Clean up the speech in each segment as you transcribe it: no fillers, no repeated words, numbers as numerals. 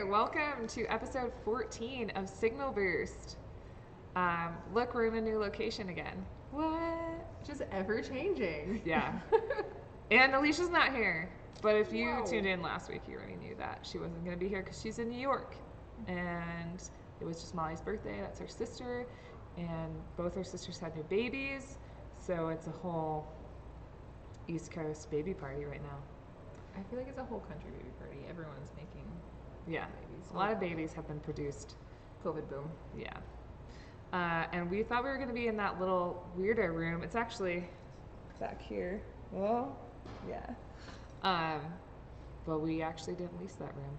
welcome to episode 14 of Signal Boost. Look, we're in a new location again. What? Just ever changing. Yeah. And Alicia's not here. But if you tuned in last week, you already knew that she wasn't going to be here because she's in New York. And it was just Molly's birthday. That's her sister. And both her sisters had new babies. So it's a whole East Coast baby party right now. I feel like it's a whole country baby party. Everyone's making babies. A lot of babies have been produced. COVID boom. Yeah. And we thought we were going to be in that little weirdo room. It's actually back here. Well, yeah. But we actually didn't lease that room.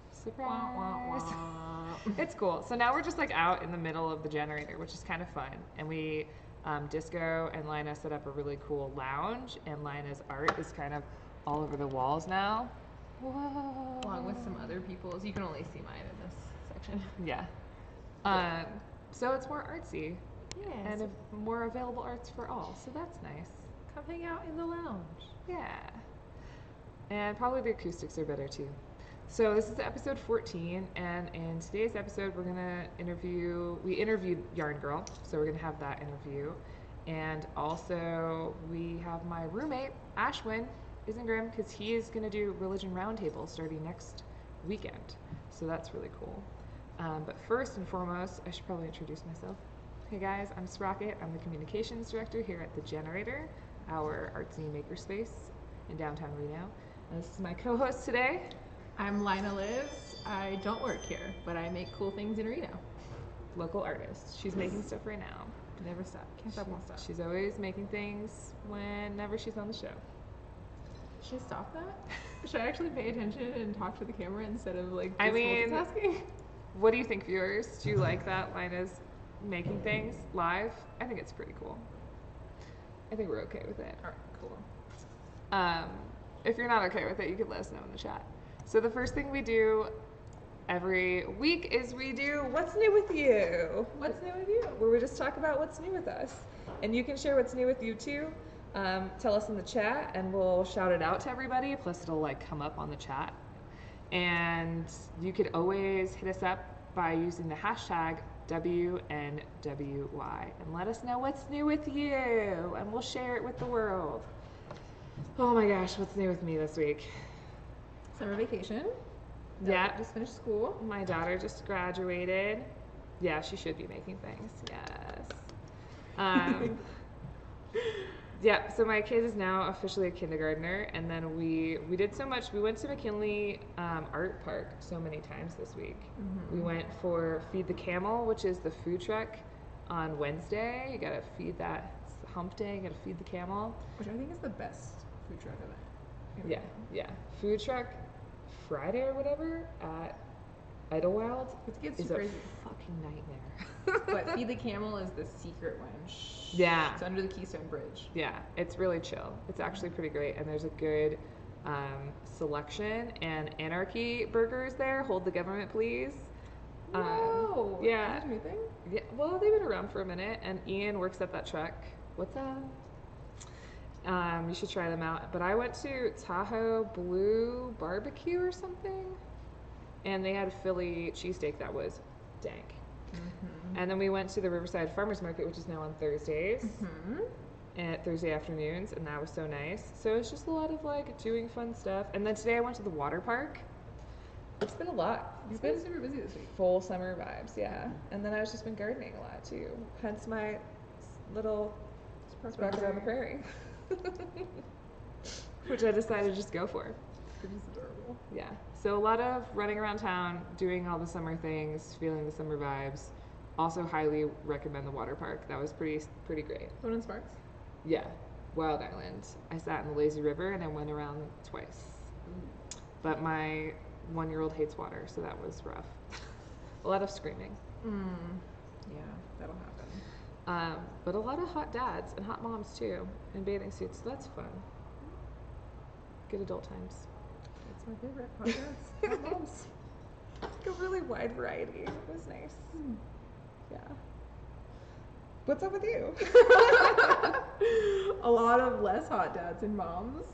Surprise. Wah, wah, wah. It's cool. So now we're just like out in the middle of the generator, which is kind of fun. And we, Disco and Lina set up a really cool lounge, and Lina's art is kind of all over the walls now. Whoa. Along with some other people's. You can only see mine in this section. Yeah. So it's more artsy. Yeah. And more available arts for all. So that's nice. Come hang out in the lounge. Yeah. And probably the acoustics are better too. So this is episode 14, and in today's episode we interviewed yarngurl, so we're gonna have that interview. And also we have my roommate, Ashwinn, Isengrim, because he is gonna do Religion Roundtable starting next weekend. So that's really cool. But first and foremost, I should probably introduce myself. Hey guys, I'm Sprocket. I'm the communications director here at The Generator, our artsy makerspace in downtown Reno. And this is my co-host today. I'm Lina Liz. I don't work here, but I make cool things in Reno. Local artist. She's making stuff right now. Never stop. Can't stop, won't stop. She's always making things whenever she's on the show. Should I stop that? Should I actually pay attention and talk to the camera instead of like just I mean, multitasking? What do you think, viewers? Do you like that Lina's making things live? I think it's pretty cool. I think we're okay with it. Alright, cool. If you're not okay with it, you can let us know in the chat. So the first thing we do every week is we do What's New With You? What's New With You? Where we just talk about what's new with us. And you can share what's new with you too. Tell us in the chat and we'll shout it out to everybody. Plus it'll like come up on the chat. And you could always hit us up by using the hashtag WNWY and let us know what's new with you, and we'll share it with the world. Oh my gosh, what's new with me this week? Summer vacation. Yeah. Just finished school. My daughter just graduated. Yeah, she should be making things. Yes. Yeah, so my kid is now officially a kindergartner, and then we did so much. We went to McKinley Art Park so many times this week. Mm-hmm. We went for Feed the Camel, which is the food truck on Wednesday. You gotta feed that. It's hump day, you gotta feed the camel. Which I think is the best food truck event. Yeah. Food truck Friday or whatever at Idlewild. It gets is crazy. A fucking nightmare. But Feed the Camel is the secret one. Yeah. It's under the Keystone Bridge. Yeah, it's really chill. It's actually pretty great, and there's a good selection. And Anarchy Burgers there. Hold the government, please. Whoa! Yeah. That's a new thing? Yeah. Well, they've been around for a minute, and Ian works at that truck. What's up? You should try them out. But I went to Tahoe Blue Barbecue or something, and they had a Philly cheesesteak that was dank. Mm-hmm. And then we went to the Riverside Farmers Market, which is now on Thursdays, and Thursday afternoons, and that was so nice. So it's just a lot of like doing fun stuff. And then today I went to the water park. It's been a lot. It's been super busy this week. Full summer vibes, yeah. And then I've just been gardening a lot too. Hence my little Sprocket on the Prairie, which I decided to just go for. It is adorable. Yeah. So a lot of running around town, doing all the summer things, feeling the summer vibes. Also highly recommend the water park. That was pretty great. The one in Sparks? Yeah. Wild Island. I sat in the lazy river and I went around twice. But my 1-year-old hates water, so that was rough. A lot of screaming. Yeah, that'll happen. But a lot of hot dads and hot moms too in bathing suits, so that's fun. Good adult times. That's my favorite. Hot dads. Hot moms. Like a really wide variety. It was nice. Yeah. What's up with you? A lot of less hot dads and moms.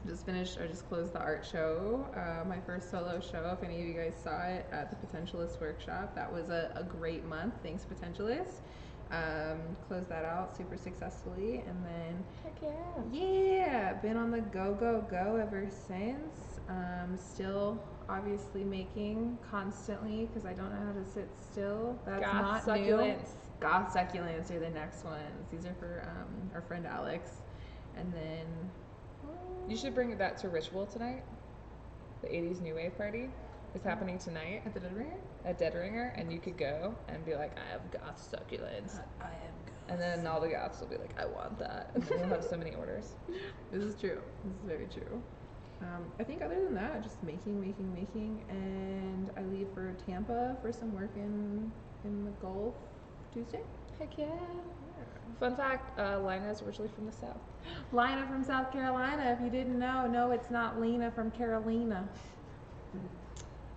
just finished, I just closed the art show, my first solo show. If any of you guys saw it at the Potentialist workshop, that was a great month. Thanks, Potentialist. Closed that out super successfully, and then Heck yeah. yeah, been on the go ever since. Still obviously making constantly because I don't know how to sit still. That's Goth not new. succulents. Goth succulents are the next ones. These are for our friend Alex, and then You should bring that to Ritual tonight. The 80s New Wave party is happening tonight at the Dead Ringer. at Dead Ringer, and you could go and be like, I have goth succulents. I am goth. And then all the goths will be like, I want that. And then we'll have so many orders. This is true. This is very true. I think other than that, just making, and I leave for Tampa for some work in the Gulf Tuesday. Heck yeah. Fun fact, Lina is originally from the South. Lina from South Carolina. If you didn't know, no, it's not Lena from Carolina.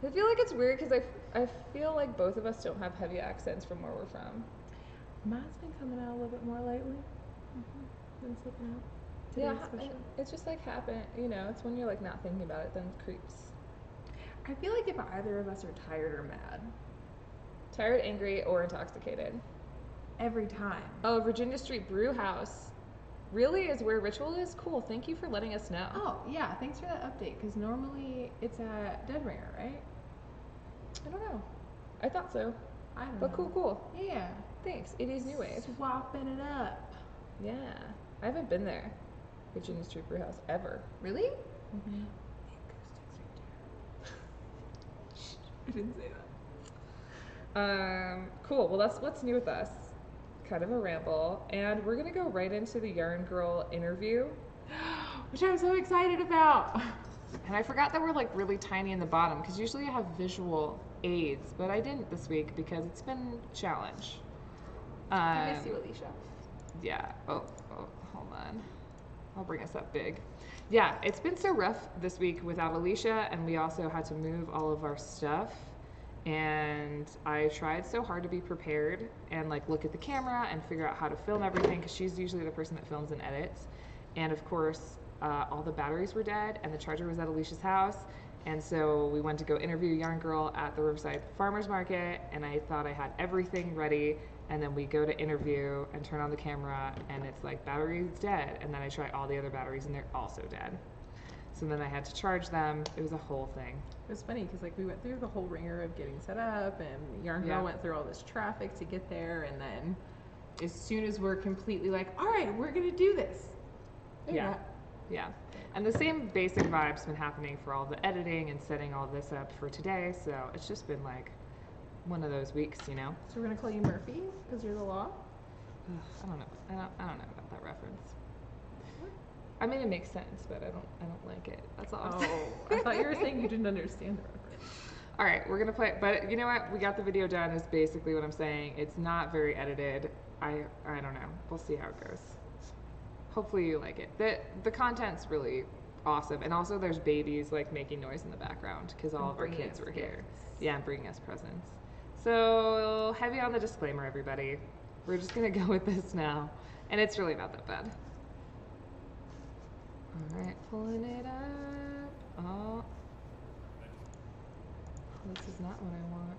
I feel like it's weird because I feel like both of us don't have heavy accents from where we're from. Mine's been coming out a little bit more lately. Been slipping out. Yeah, Today especially. it's just like happen. You know, it's when you're like not thinking about it, then it creeps. I feel like if either of us are tired or mad, Tired, angry, or intoxicated. every time. Oh, Virginia Street Brew House. Really is where Ritual is? Cool. Thank you for letting us know. Oh, yeah, thanks for that update, because normally it's at Dead Ringer, right? I don't know. I thought so. I don't But know. cool. Yeah. Thanks. It is New Wave. Swapping it up. Yeah. I haven't been there. Virginia Street Brew House ever. Really? Mm-hmm. I didn't say that. Cool. Well, that's what's new with us. Kind of a ramble. And we're going to go right into the Yarn Girl interview. Which I'm so excited about. And I forgot that we're like really tiny in the bottom because usually I have visual aids, but I didn't this week because it's been a challenge. I miss you, Alicia. Yeah. Oh, hold on. I'll bring us up big. Yeah, it's been so rough this week without Alicia, and we also had to move all of our stuff. And I tried so hard to be prepared and like look at the camera and figure out how to film everything because she's usually the person that films and edits. And of course, all the batteries were dead and the charger was at Alicia's house. And so we went to go interview Yarn Girl at the Riverside Farmers Market, and I thought I had everything ready. And then we go to interview and turn on the camera, and it's like battery's dead. And then I try all the other batteries, and they're also dead. So then I had to charge them. It was a whole thing. It was funny because like we went through the whole ringer of getting set up, and Yarn Girl went through all this traffic to get there, and then as soon as we're completely like, all right, we're gonna do this. Yeah. And the same basic vibe's been happening for all the editing and setting all this up for today. So it's just been like one of those weeks, you know. So we're gonna call you Murphy because you're the law. I don't know. I don't know about that reference. I mean, it makes sense, but I don't like it. That's all. I'm saying. I thought you were saying you didn't understand the reference. All right, we're gonna play. But you know what? We got the video done. Is basically what I'm saying. It's not very edited. I don't know. We'll see how it goes. Hopefully you like it. The content's really awesome, and also there's babies like making noise in the background because all of our kids were here. Yeah, and bringing us presents. So heavy on the disclaimer, everybody. We're just gonna go with this now, and it's really not that bad. All right, pulling it up. Oh, this is not what I want.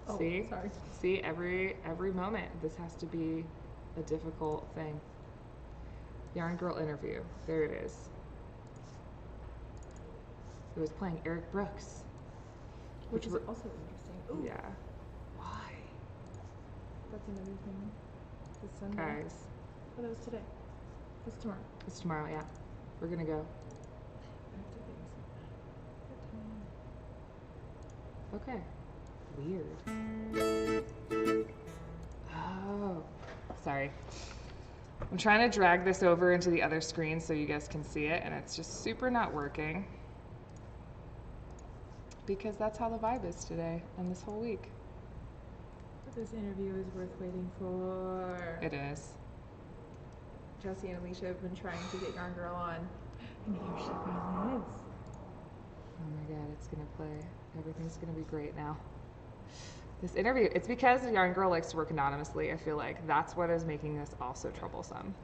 Oh, See? sorry. See, every moment, this has to be a difficult thing. Yarn Girl interview. There it is. It was playing Eric Brooks. Which is also interesting. Ooh. Yeah. Why? That's another thing. This Sunday. Guys, Oh, that was today. That's tomorrow. it's tomorrow, yeah. We're gonna go. Okay. Weird. Oh, sorry. I'm trying to drag this over into the other screen so you guys can see it, and it's just super not working. Because that's how the vibe is today and this whole week. But this interview is worth waiting for. It is. Jesse and Alicia have been trying to get Yarn Girl on, and here she finally is. Oh my god, it's gonna play. Everything's gonna be great now. This interview, it's because Yarn Girl likes to work anonymously. I feel like that's what is making this also troublesome.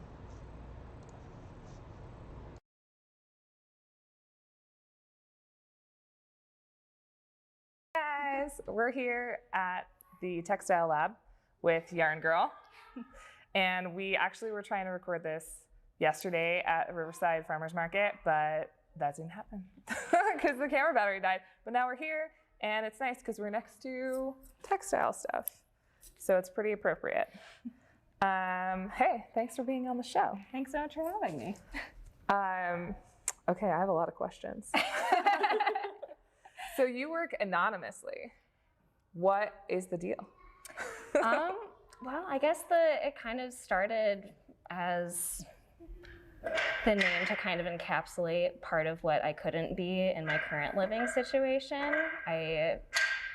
guys, we're here at the Textile Lab with yarngurl. And we actually were trying to record this yesterday at Riverside Farmers Market, but that didn't happen because the camera battery died. But now we're here, and it's nice because we're next to textile stuff. So it's pretty appropriate. Hey, thanks for being on the show. Thanks so much for having me. Okay, I have a lot of questions. So you work anonymously. What is the deal? Well, I guess it kind of started as the name to kind of encapsulate part of what I couldn't be in my current living situation. I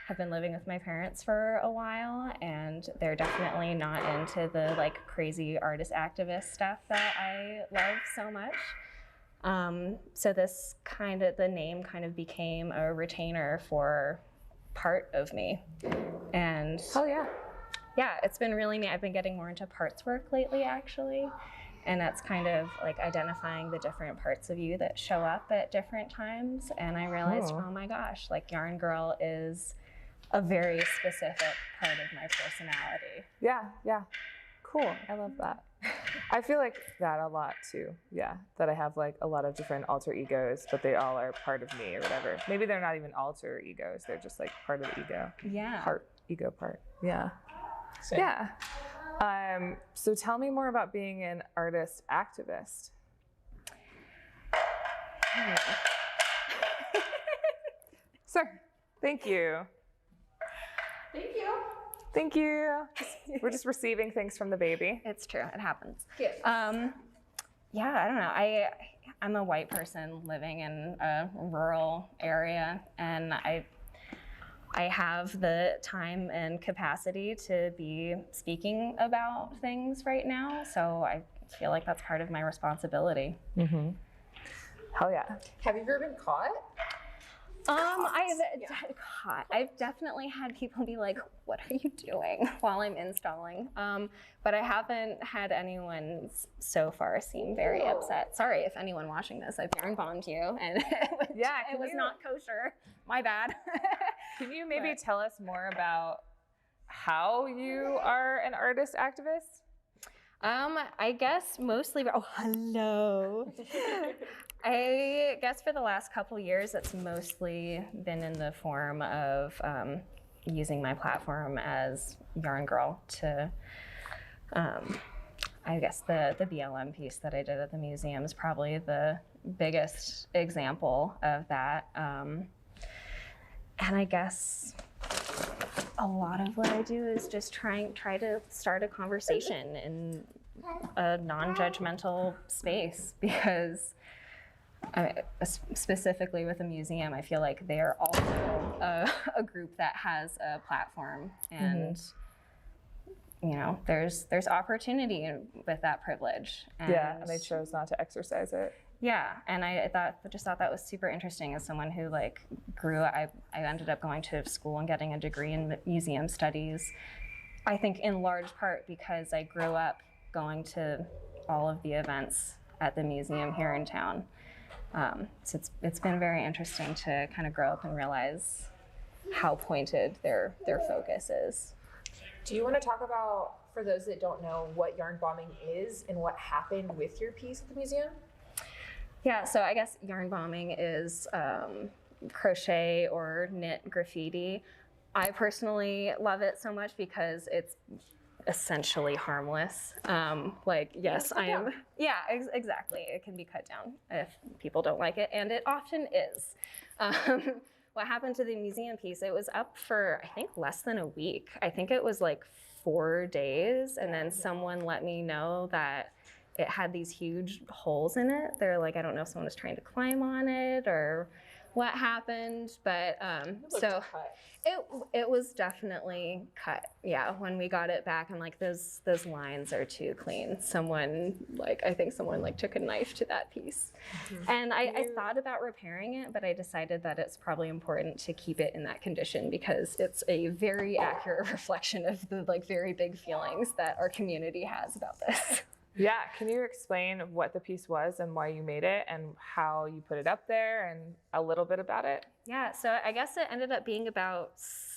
have been living with my parents for a while, and they're definitely not into the like crazy artist activist stuff that I love so much. So this the name kind of became a retainer for part of me. And oh yeah. Yeah, it's been really neat. I've been getting more into parts work lately, actually. And that's kind of like identifying the different parts of you that show up at different times. And I realized, oh my gosh, like yarngurl is a very specific part of my personality. Yeah, yeah. Cool. I love that. I feel like that a lot too. Yeah, that I have like a lot of different alter egos, but they all are part of me or whatever. Maybe they're not even alter egos. They're just like part of the ego. Yeah. Ego part. Yeah. Same. Yeah. So tell me more about being an artist activist. Sir, thank you. Thank you. Thank you. We're just receiving things from the baby. It's true. It happens. Yes. Yeah, I don't know. I'm a white person living in a rural area, and I have the time and capacity to be speaking about things right now, so I feel like that's part of my responsibility. Mm-hmm. Hell yeah. Have you ever been caught? I've definitely had people be like, what are you doing while I'm installing? But I haven't had anyone so far seem very upset. Sorry if anyone watching this, I've yarn bombed you and it was not kosher. My bad. Can you maybe tell us more about how you are an artist activist? I guess mostly, oh, hello. I guess for the last couple years, it's mostly been in the form of using my platform as yarngurl to, I guess the BLM piece that I did at the museum is probably the biggest example of that. And I guess a lot of what I do is just try to start a conversation in a non-judgmental space, because specifically with a museum, I feel like they are also a group that has a platform, and you know, there's opportunity with that privilege. And they chose not to exercise it. Yeah, and I just thought that was super interesting as someone who like I ended up going to school and getting a degree in museum studies. I think in large part because I grew up going to all of the events at the museum here in town. So it's been very interesting to kind of grow up and realize how pointed their focus is. Do you want to talk about, for those that don't know, what yarn bombing is and what happened with your piece at the museum? Yeah, so I guess yarn bombing is crochet or knit graffiti. I personally love it so much because it's essentially harmless. Yes, I am. Yeah, exactly. It can be cut down if people don't like it, and it often is. What happened to the museum piece, it was up for, I think, less than a week. I think it was like 4 days, and then someone let me know that it had these huge holes in it. They're like, I don't know if someone was trying to climb on it or what happened, but so it was definitely cut. Yeah, when we got it back, I'm like, those lines are too clean. I think someone took a knife to that piece. Mm-hmm. And I thought about repairing it, but I decided that it's probably important to keep it in that condition because it's a very accurate reflection of the very big feelings that our community has about this. Yeah, can you explain what the piece was and why you made it and how you put it up there and a little bit about it? Yeah, so I guess it ended up being about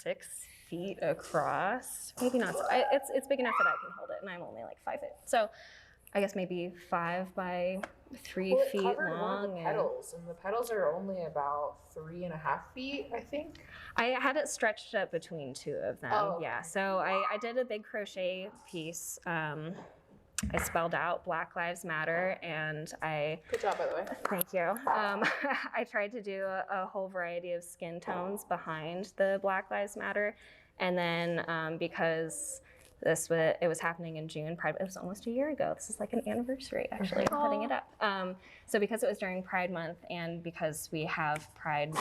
6 feet across. Maybe not. It's big enough that I can hold it, and I'm only like 5 feet. So I guess maybe 5 by 3 It feet covered one of long. the petals, and the petals are only about 3.5 feet, I think. I had it stretched up between 2 of them. Oh, Yeah. So I did a big crochet piece. I spelled out Black Lives Matter, and Good job, by the way. thank you. I tried to do a whole variety of skin tones behind the Black Lives Matter, and then because it was happening in June, Pride. It was almost a year ago. This is like an anniversary, actually, of putting it up. So because it was during Pride Month, and because we have Pride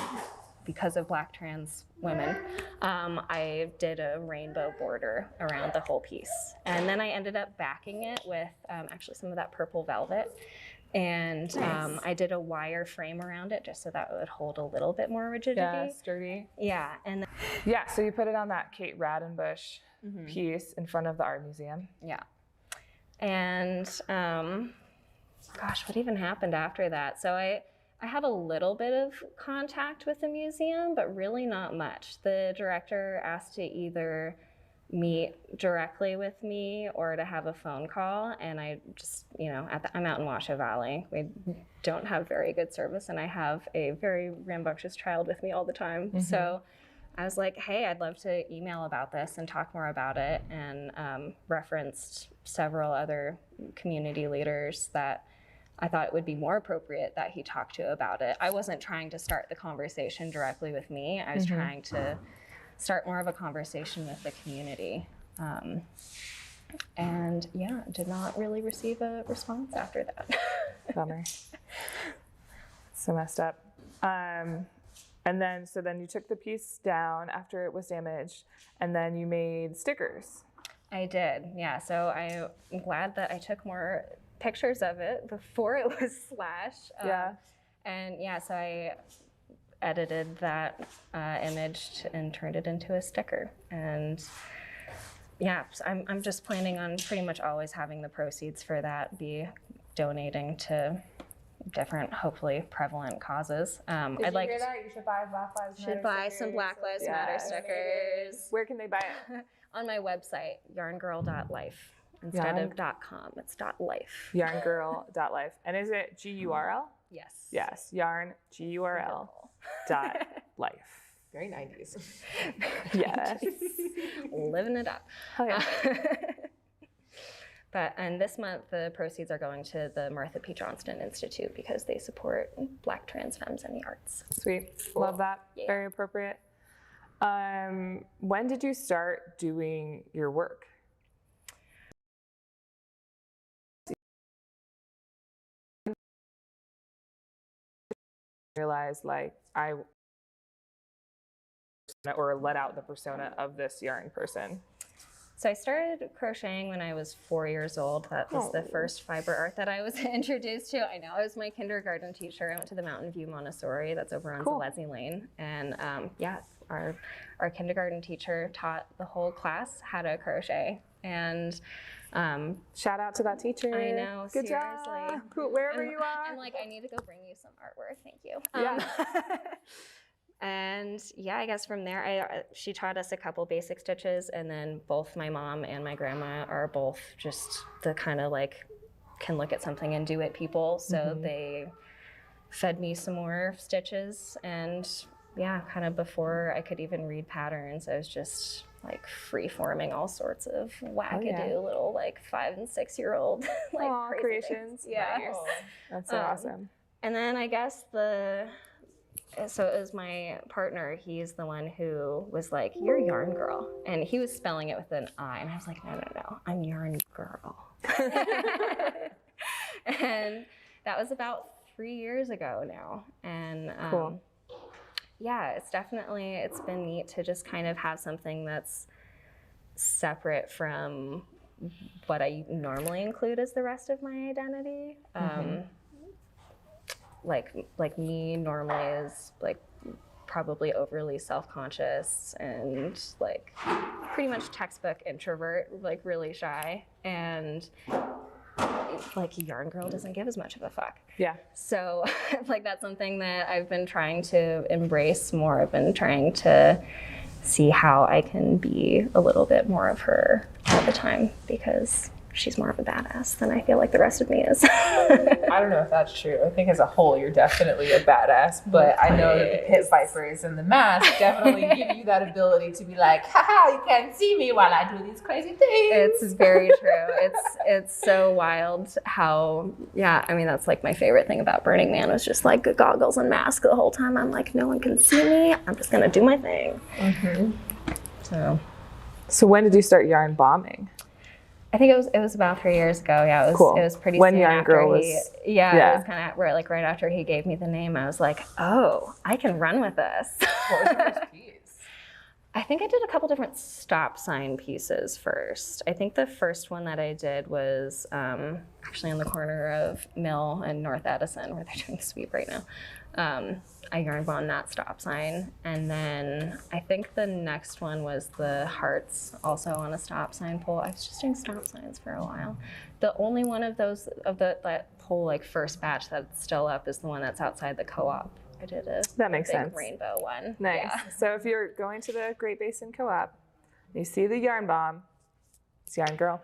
because of Black trans women, I did a rainbow border around the whole piece. And then I ended up backing it with actually some of that purple velvet. And Nice. I did a wire frame around it just so that it would hold a little bit more rigidity. Yeah, sturdy. Yeah, and then, Yeah, so you put it on that Kate Radenbush piece in front of the art museum. yeah. And gosh, what even happened after that? So I had a little bit of contact with the museum, but really not much. The director asked to either meet directly with me or to have a phone call, and I just, I'm out in Washoe Valley. We don't have very good service, and I have a very rambunctious child with me all the time. So I was like, hey, I'd love to email about this and talk more about it, and referenced several other community leaders that I thought it would be more appropriate that he talked to about it. I wasn't trying to start the conversation directly with me. I was trying to start more of a conversation with the community. And yeah, did not really receive a response after that. Bummer. So messed up. And then you took the piece down after it was damaged, and then you made stickers. I did, yeah. So I'm glad that I took more pictures of it before it was slashed. And yeah, so I edited that image and turned it into a sticker. And yeah, so I'm just planning on pretty much always having the proceeds for that be donating to different, hopefully prevalent causes. Did I'd you like hear that? You should buy Black Lives Matter should buy stickers. some Black Lives Matter Yes. stickers Where can they buy it? on my website, yarngurl.life. Instead of .com, it's .life. Yarngurl.life. And is it GURL? Yes. Yes, yarn, GURL .life. Very 90s. Yes. Living it up. Oh, yeah. And this month, the proceeds are going to the Martha P. Johnston Institute because they support Black trans femmes in the arts. Sweet. Love that. Yeah. Very appropriate. When did you start doing your work? Realized or let out the persona of this yarn person. So I started crocheting when I was 4 years old. That was the first fiber art that I was introduced to. I know, it was my kindergarten teacher. I went to the Mountain View Montessori. That's over on Zalezy Lane. And yeah, our kindergarten teacher taught the whole class how to crochet. And shout out to that teacher. I know, Good seriously. job. Cool. Wherever you are. I'm like, I need to go bring you some artwork. Thank you. Yeah. And yeah, I guess from there, she taught us a couple basic stitches, and then both my mom and my grandma are both just the kind of like can look at something and do it people. So they fed me some more stitches, and yeah, kind of before I could even read patterns, I was just like free forming all sorts of wackadoo little like 5 and 6 year old like crazy creations. things. Yeah. Nice. That's so awesome. And then I guess so it was my partner. He's the one who was like, "You're yarn girl," and he was spelling it with an I, and I was like, "No, I'm yarn girl." And that was about 3 years ago now, and Cool. yeah, it's been neat to just kind of have something that's separate from what I normally include as the rest of my identity. Like me normally is like probably overly self-conscious and like pretty much textbook introvert, like really shy, and like yarn girl doesn't give as much of a fuck. Yeah. So like that's something that I've been trying to embrace more. I've been trying to see how I can be a little bit more of her all the time, because she's more of a badass than I feel like the rest of me is. I don't know if that's true. I think as a whole, you're definitely a badass, but I know that the pit vipers and the mask definitely give you that ability to be like, haha, you can't see me while I do these crazy things. It's very true. It's so wild how, yeah, I mean, that's like my favorite thing about Burning Man was just like goggles and mask the whole time. I'm like, no one can see me. I'm just going to do my thing. So when did you start yarn bombing? I think it was about 3 years ago. Yeah, it was pretty when soon yarngurl after was, it was kind of right after he gave me the name. I was like, oh, I can run with this. What was your first piece? I think I did a couple different stop sign pieces first. I think the first one that I did was actually on the corner of Mill and North Edison, where they're doing the sweep right now. I yarn bombed that stop sign, and then I think the next one was the hearts, also on a stop sign pole. I was just doing stop signs for a while. The only one of those that whole like first batch that's still up is the one that's outside the co-op. I did that makes big sense. Rainbow one. Nice. Yeah. So if you're going to the Great Basin Co-op, you see the yarn bomb, it's yarngurl.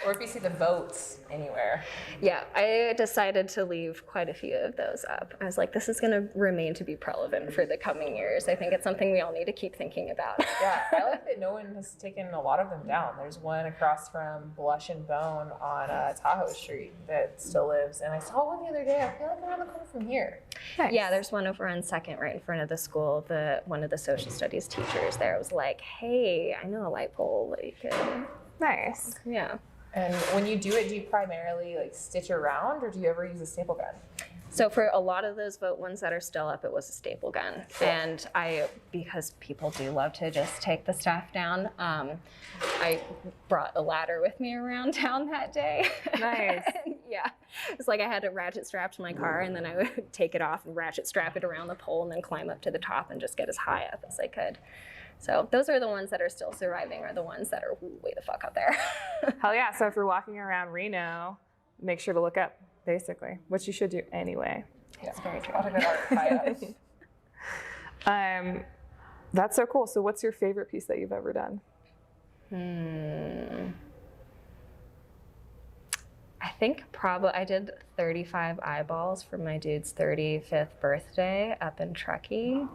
Or if you see the boats anywhere. Yeah, I decided to leave quite a few of those up. I was like, this is going to remain to be relevant for the coming years. I think it's something we all need to keep thinking about. Yeah, I like that no one has taken a lot of them down. There's one across from Blush and Bone on Tahoe Street that still lives. And I saw one the other day. I feel like around the corner from here. Nice. Yeah, there's one over on Second right in front of the school. One of the social studies teachers there was like, hey, I know a light pole that you could... Nice. Yeah. And when you do it, do you primarily like stitch around, or do you ever use a staple gun? So for a lot of those vote ones that are still up, it was a staple gun. Cool. And because people do love to just take the stuff down, I brought a ladder with me around town that day. Nice. Yeah. It's like I had a ratchet strap to my car, and then I would take it off and ratchet strap it around the pole and then climb up to the top and just get as high up as I could. So those are the ones that are still surviving, or the ones that are way the fuck up there. Hell yeah. So if you're walking around Reno, make sure to look up, basically, which you should do anyway. Yeah, It's very true. a lot of good art high up. That's so cool. So what's your favorite piece that you've ever done? I think probably I did 35 eyeballs for my dude's 35th birthday up in Truckee.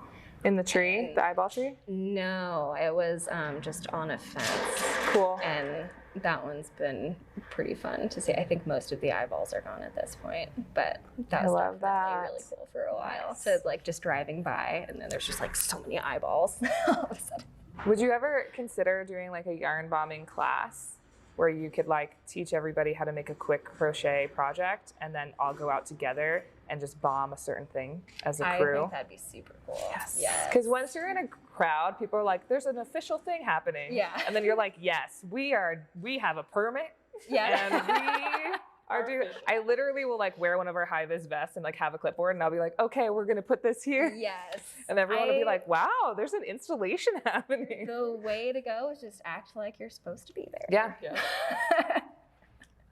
In the tree, the eyeball tree? No, it was just on a fence. Cool. And that one's been pretty fun to see. I think most of the eyeballs are gone at this point, but that was love that. really cool for a while. So like just driving by, and then there's just like so many eyeballs all of a sudden. Would you ever consider doing like a yarn bombing class where you could like teach everybody how to make a quick crochet project and then all go out together and just bomb a certain thing as a crew? I think that'd be super cool. Yes. Because once you're in a crowd, people are like, there's an official thing happening. Yeah. And then you're like, yes, we have a permit. Yeah. And we are doing, I literally will like wear one of our high-vis vests and like have a clipboard, and I'll be like, okay, we're going to put this here. Yes. And everyone will be like, wow, there's an installation happening. The way to go is just act like you're supposed to be there. Yeah.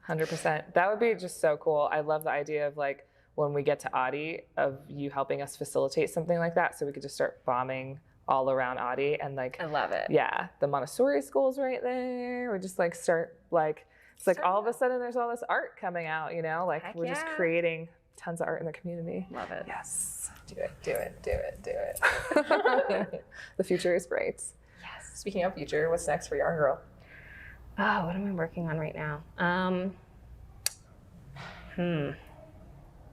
100%. That would be just so cool. I love the idea of like, when we get to Audi, of you helping us facilitate something like that, so we could just start bombing all around Audi, and like, I love it. yeah, the Montessori school's right there. We just like start like, it's like all of a sudden there's all this art coming out, you know, like Heck we're just yeah. creating tons of art in the community. Love it. Yes. Do it, do it, do it, do it. The future is bright. Yes. Speaking of future, what's next for yarngurl? Oh, what am I working on right now?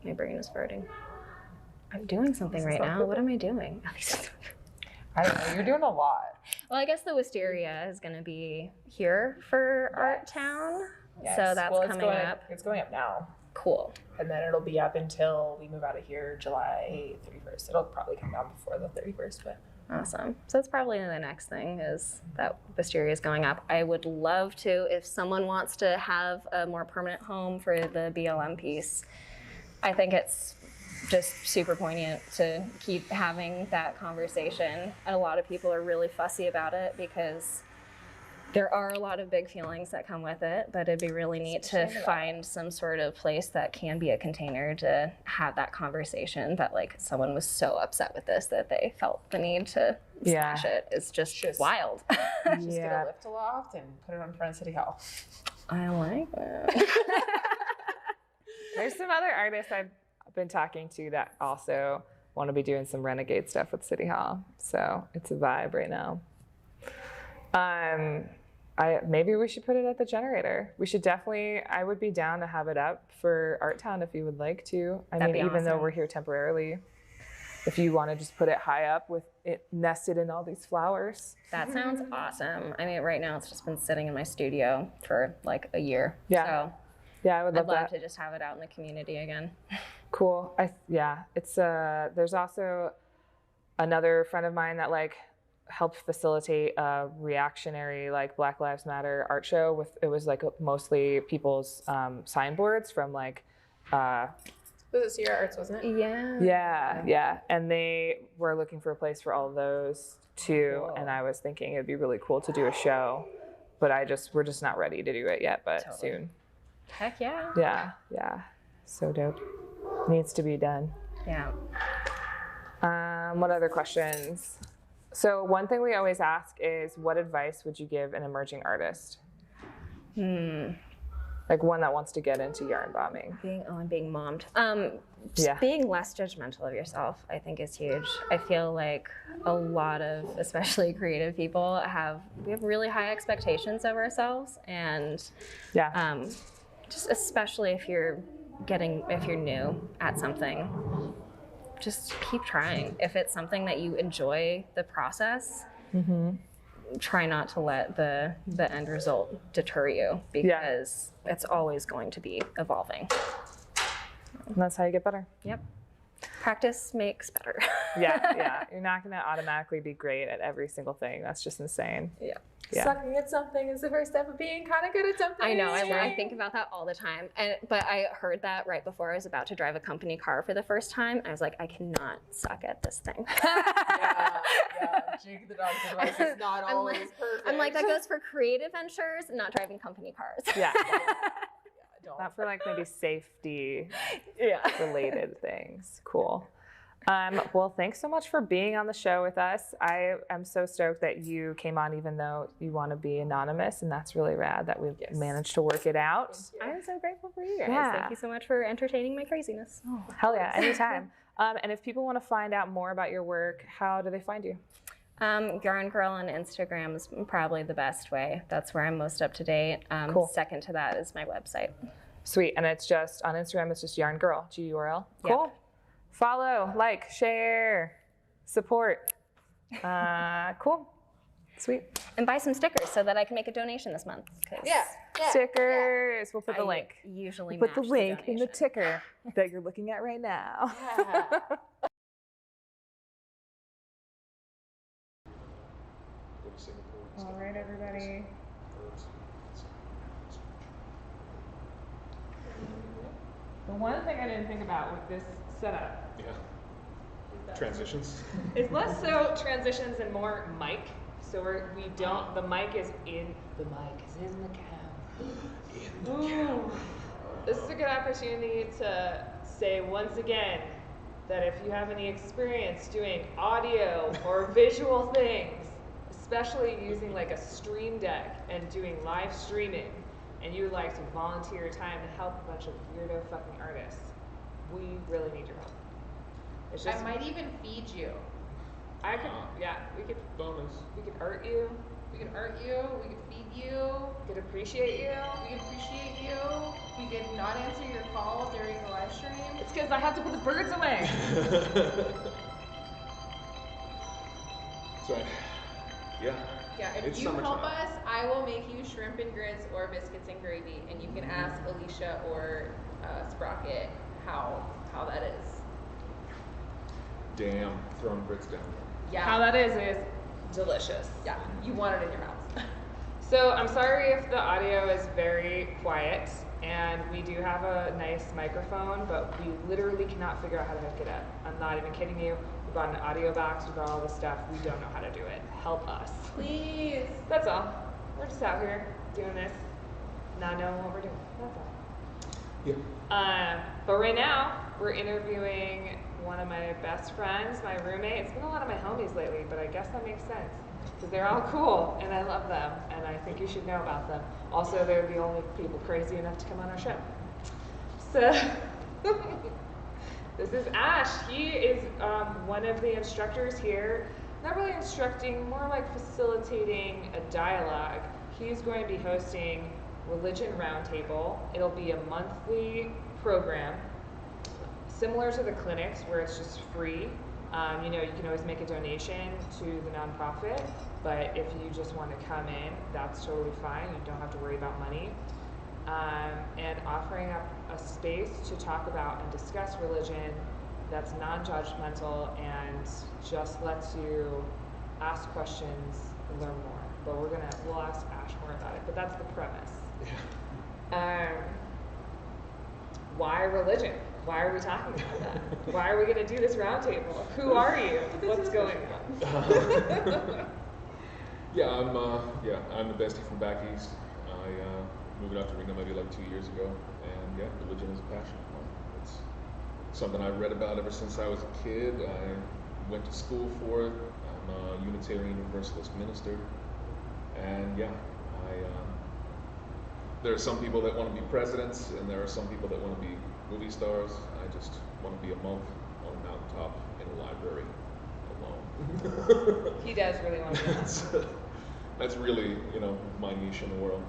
My brain is farting. I'm doing something right now. What am I doing? I don't know. You're doing a lot. Well, I guess the wisteria is going to be here for Art Town. Yes. So that's it's coming going up. It's going up now. Cool. And then it'll be up until we move out of here July 31st. It'll probably come down before the 31st, but Awesome. So that's probably the next thing, is that wisteria is going up. I would love to, if someone wants to have a more permanent home for the BLM piece, I think it's just super poignant to keep having that conversation. And a lot of people are really fussy about it because There are a lot of big feelings that come with it, but it'd be really neat to find some sort of place that can be a container to have that conversation, that like someone was so upset with this that they felt the need to smash it. It's just wild. Just get a lift aloft and put it on front of City Hall. I like that. There's some other artists I've been talking to that also want to be doing some renegade stuff with City Hall. So it's a vibe right now. Maybe we should put it at the Generator. We should definitely, I would be down to have it up for Art Town if you would like to. That'd be even though awesome. we're here temporarily, if you want to just put it high up with it nested in all these flowers. That sounds awesome. I mean, right now it's just been sitting in my studio for like a year. Yeah. So Yeah, I would I'd love love that. to just have it out in the community again. Cool. It's there's also another friend of mine that like helped facilitate a reactionary like Black Lives Matter art show with, it was like mostly people's signboards from like Was it Sierra Arts, wasn't it? yeah, and they were looking for a place for all of those too. Cool. And I was thinking it'd be really cool to do a show, but we're just not ready to do it yet, but Totally. soon. Heck yeah. Yeah, so dope. Needs to be done. Yeah. What other questions? So one thing we always ask is, what advice would you give an emerging artist? Like one that wants to get into yarn bombing. I'm being mommed. Yeah. Being less judgmental of yourself, I think, is huge. I feel like a lot of, especially creative people, we have really high expectations of ourselves, and Yeah. just especially if you're new at something, just keep trying. If it's something that you enjoy the process, try not to let the end result deter you, because it's always going to be evolving. And that's how you get better. Yep. Practice makes better. Yeah. You're not going to automatically be great at every single thing. That's just insane. Yeah. Yeah. Sucking at something is the first step of being kind of good at something. I know. I think about that all the time. But I heard that right before I was about to drive a company car for the first time. I was like, I cannot suck at this thing. Yeah. Jake the dog's advice is not I'm always like- perfect. I'm like, that goes for creative ventures, not driving company cars. Yeah. Don't. Not for like maybe safety Yeah. related things. Cool. Well, thanks so much for being on the show with us. I am so stoked that you came on, even though you want to be anonymous, and that's really rad that we've managed to work it out. I'm so grateful for you guys. Yeah. Thank you so much for entertaining my craziness. Hell yeah, anytime. And if people want to find out more about your work, how do they find you? Yarngurl on Instagram is probably the best way. That's where I'm most up to date. Cool. Second to that is my website. Sweet, and it's just on Instagram. It's just yarngurl, GURL. Yep. Cool. Follow, like, share, support. Cool. Sweet. And buy some stickers so that I can make a donation this month. 'Cause Stickers. We'll put the I link. usually Put the match link in the donation. ticker that you're looking at right now. All right, everybody. The one thing I didn't think about with this setup Yeah. Transitions. is less so transitions and more mic. So the mic is in the cow. Ooh. This is a good opportunity to say once again that if you have any experience doing audio or visual things, especially using like a stream deck and doing live streaming, and you would like to volunteer your time to help a bunch of weirdo fucking artists, we really need your help. It's just, I might even feed you. we could Bonus. art you, We could art you. We could feed you. we could appreciate you. We could appreciate you. We could not answer your call during the live stream. It's because I have to put the birds away. So, yeah. Yeah, if It's you help summertime. us, I will make you shrimp and grits or biscuits and gravy, and you can ask Alicia or Sprocket how that is. Damn, throwing grits down. Yeah. How that is delicious. Yeah, you want it in your mouth. So I'm sorry if the audio is very quiet, and we do have a nice microphone, but we literally cannot figure out how to hook it up. I'm not even kidding you. We bought an audio box, we bought all this stuff. We don't know how to do it. Help us. Please. That's all. we're just out here doing this, not knowing what we're doing. That's all. Yeah. But right now, we're interviewing one of my best friends, my roommate. It's been a lot of my homies lately, but I guess that makes sense because they're all cool and I love them and I think you should know about them. Also, they're the only people crazy enough to come on our show. So, this is Ash. He is one of the instructors here. Not really instructing, more like facilitating a dialogue. He's going to be hosting Religion Roundtable. It'll be a monthly program, similar to the clinics where it's just free. You know, you can always make a donation to the nonprofit, but if you just want to come in, that's totally fine. You don't have to worry about money. And offering up a space to talk about and discuss religion that's non-judgmental and just lets you ask questions and learn more. But we'll ask Ash more about it, but that's the premise. Yeah. Why religion? Why are we talking about that? Why are we going to do this roundtable? Who are you? What's going on? Yeah, I'm the bestie from back east. I moved out to Reno maybe like 2 years ago, and yeah, religion is a passion of mine. It's something I read about ever since I was a kid. I went to school for it. I'm a Unitarian Universalist minister, and yeah, there are some people that want to be presidents, and there are some people that want to be movie stars. I just want to be a monk on a mountaintop in a library alone. He does really want to be that. That's really, my niche in the world,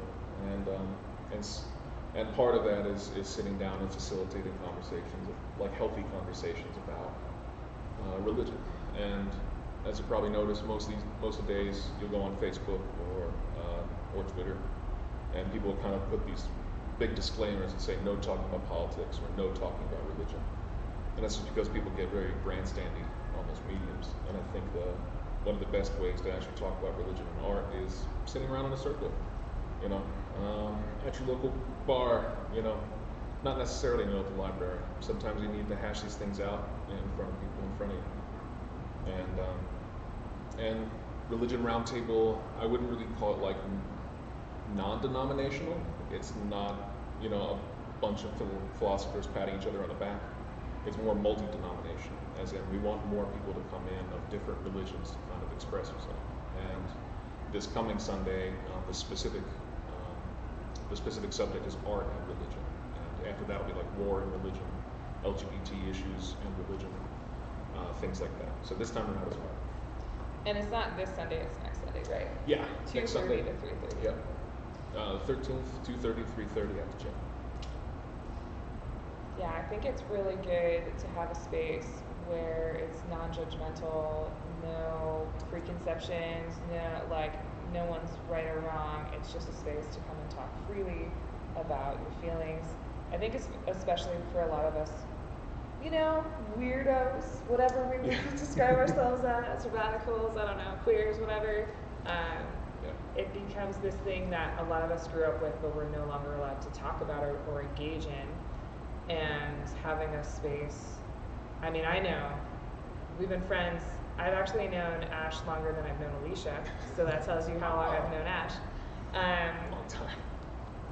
and part of that is sitting down and facilitating conversations, like healthy conversations about religion. And as you probably noticed, most of the days you'll go on Facebook or Twitter, and people kind of put these big disclaimers and say no talking about politics or no talking about religion. And that's just because people get very grandstandy on those mediums. And I think one of the best ways to actually talk about religion and art is sitting around in a circle, at your local bar, not necessarily in the local library. Sometimes you need to hash these things out in front of people in front of you. And Religion Roundtable, I wouldn't really call it like non-denominational. It's not, a bunch of philosophers patting each other on the back. It's more multi-denominational, as in we want more people to come in of different religions to kind of express yourself. And this coming Sunday, the specific subject is art and religion. And after that will be like war and religion, LGBT issues and religion, things like that. So this time around it's art. And it's not this Sunday, it's next Sunday, right? Yeah, 2:30 to 3:30. Yep. 13th, 2:30, 3:30 at the gym. Yeah, I think it's really good to have a space where it's non-judgmental, no preconceptions, no one's right or wrong. It's just a space to come and talk freely about your feelings. I think it's especially for a lot of us, weirdos, whatever we would describe ourselves as, radicals, I don't know, queers, whatever. It becomes this thing that a lot of us grew up with, but we're no longer allowed to talk about or engage in. And having a space, I know, we've been friends. I've actually known Ash longer than I've known Alicia, so that tells you how long I've known Ash. Long time.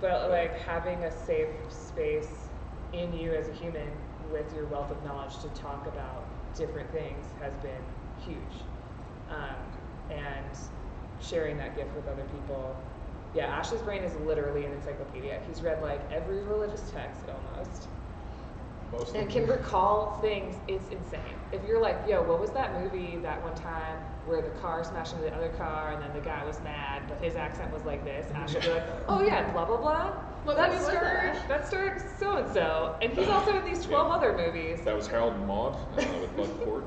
But having a safe space in you as a human with your wealth of knowledge to talk about different things has been huge. And sharing that gift with other people. Yeah, Ash's brain is literally an encyclopedia. He's read every religious text almost. And can recall things. It's insane. If you're what was that movie that one time where the car smashed into the other car and then the guy was mad, but his accent was like this? Ash would be like, oh yeah, blah blah blah. What that movie was that starred so and so, and he's also in these 12 other movies. That was Harold and Maude with Bud Ford.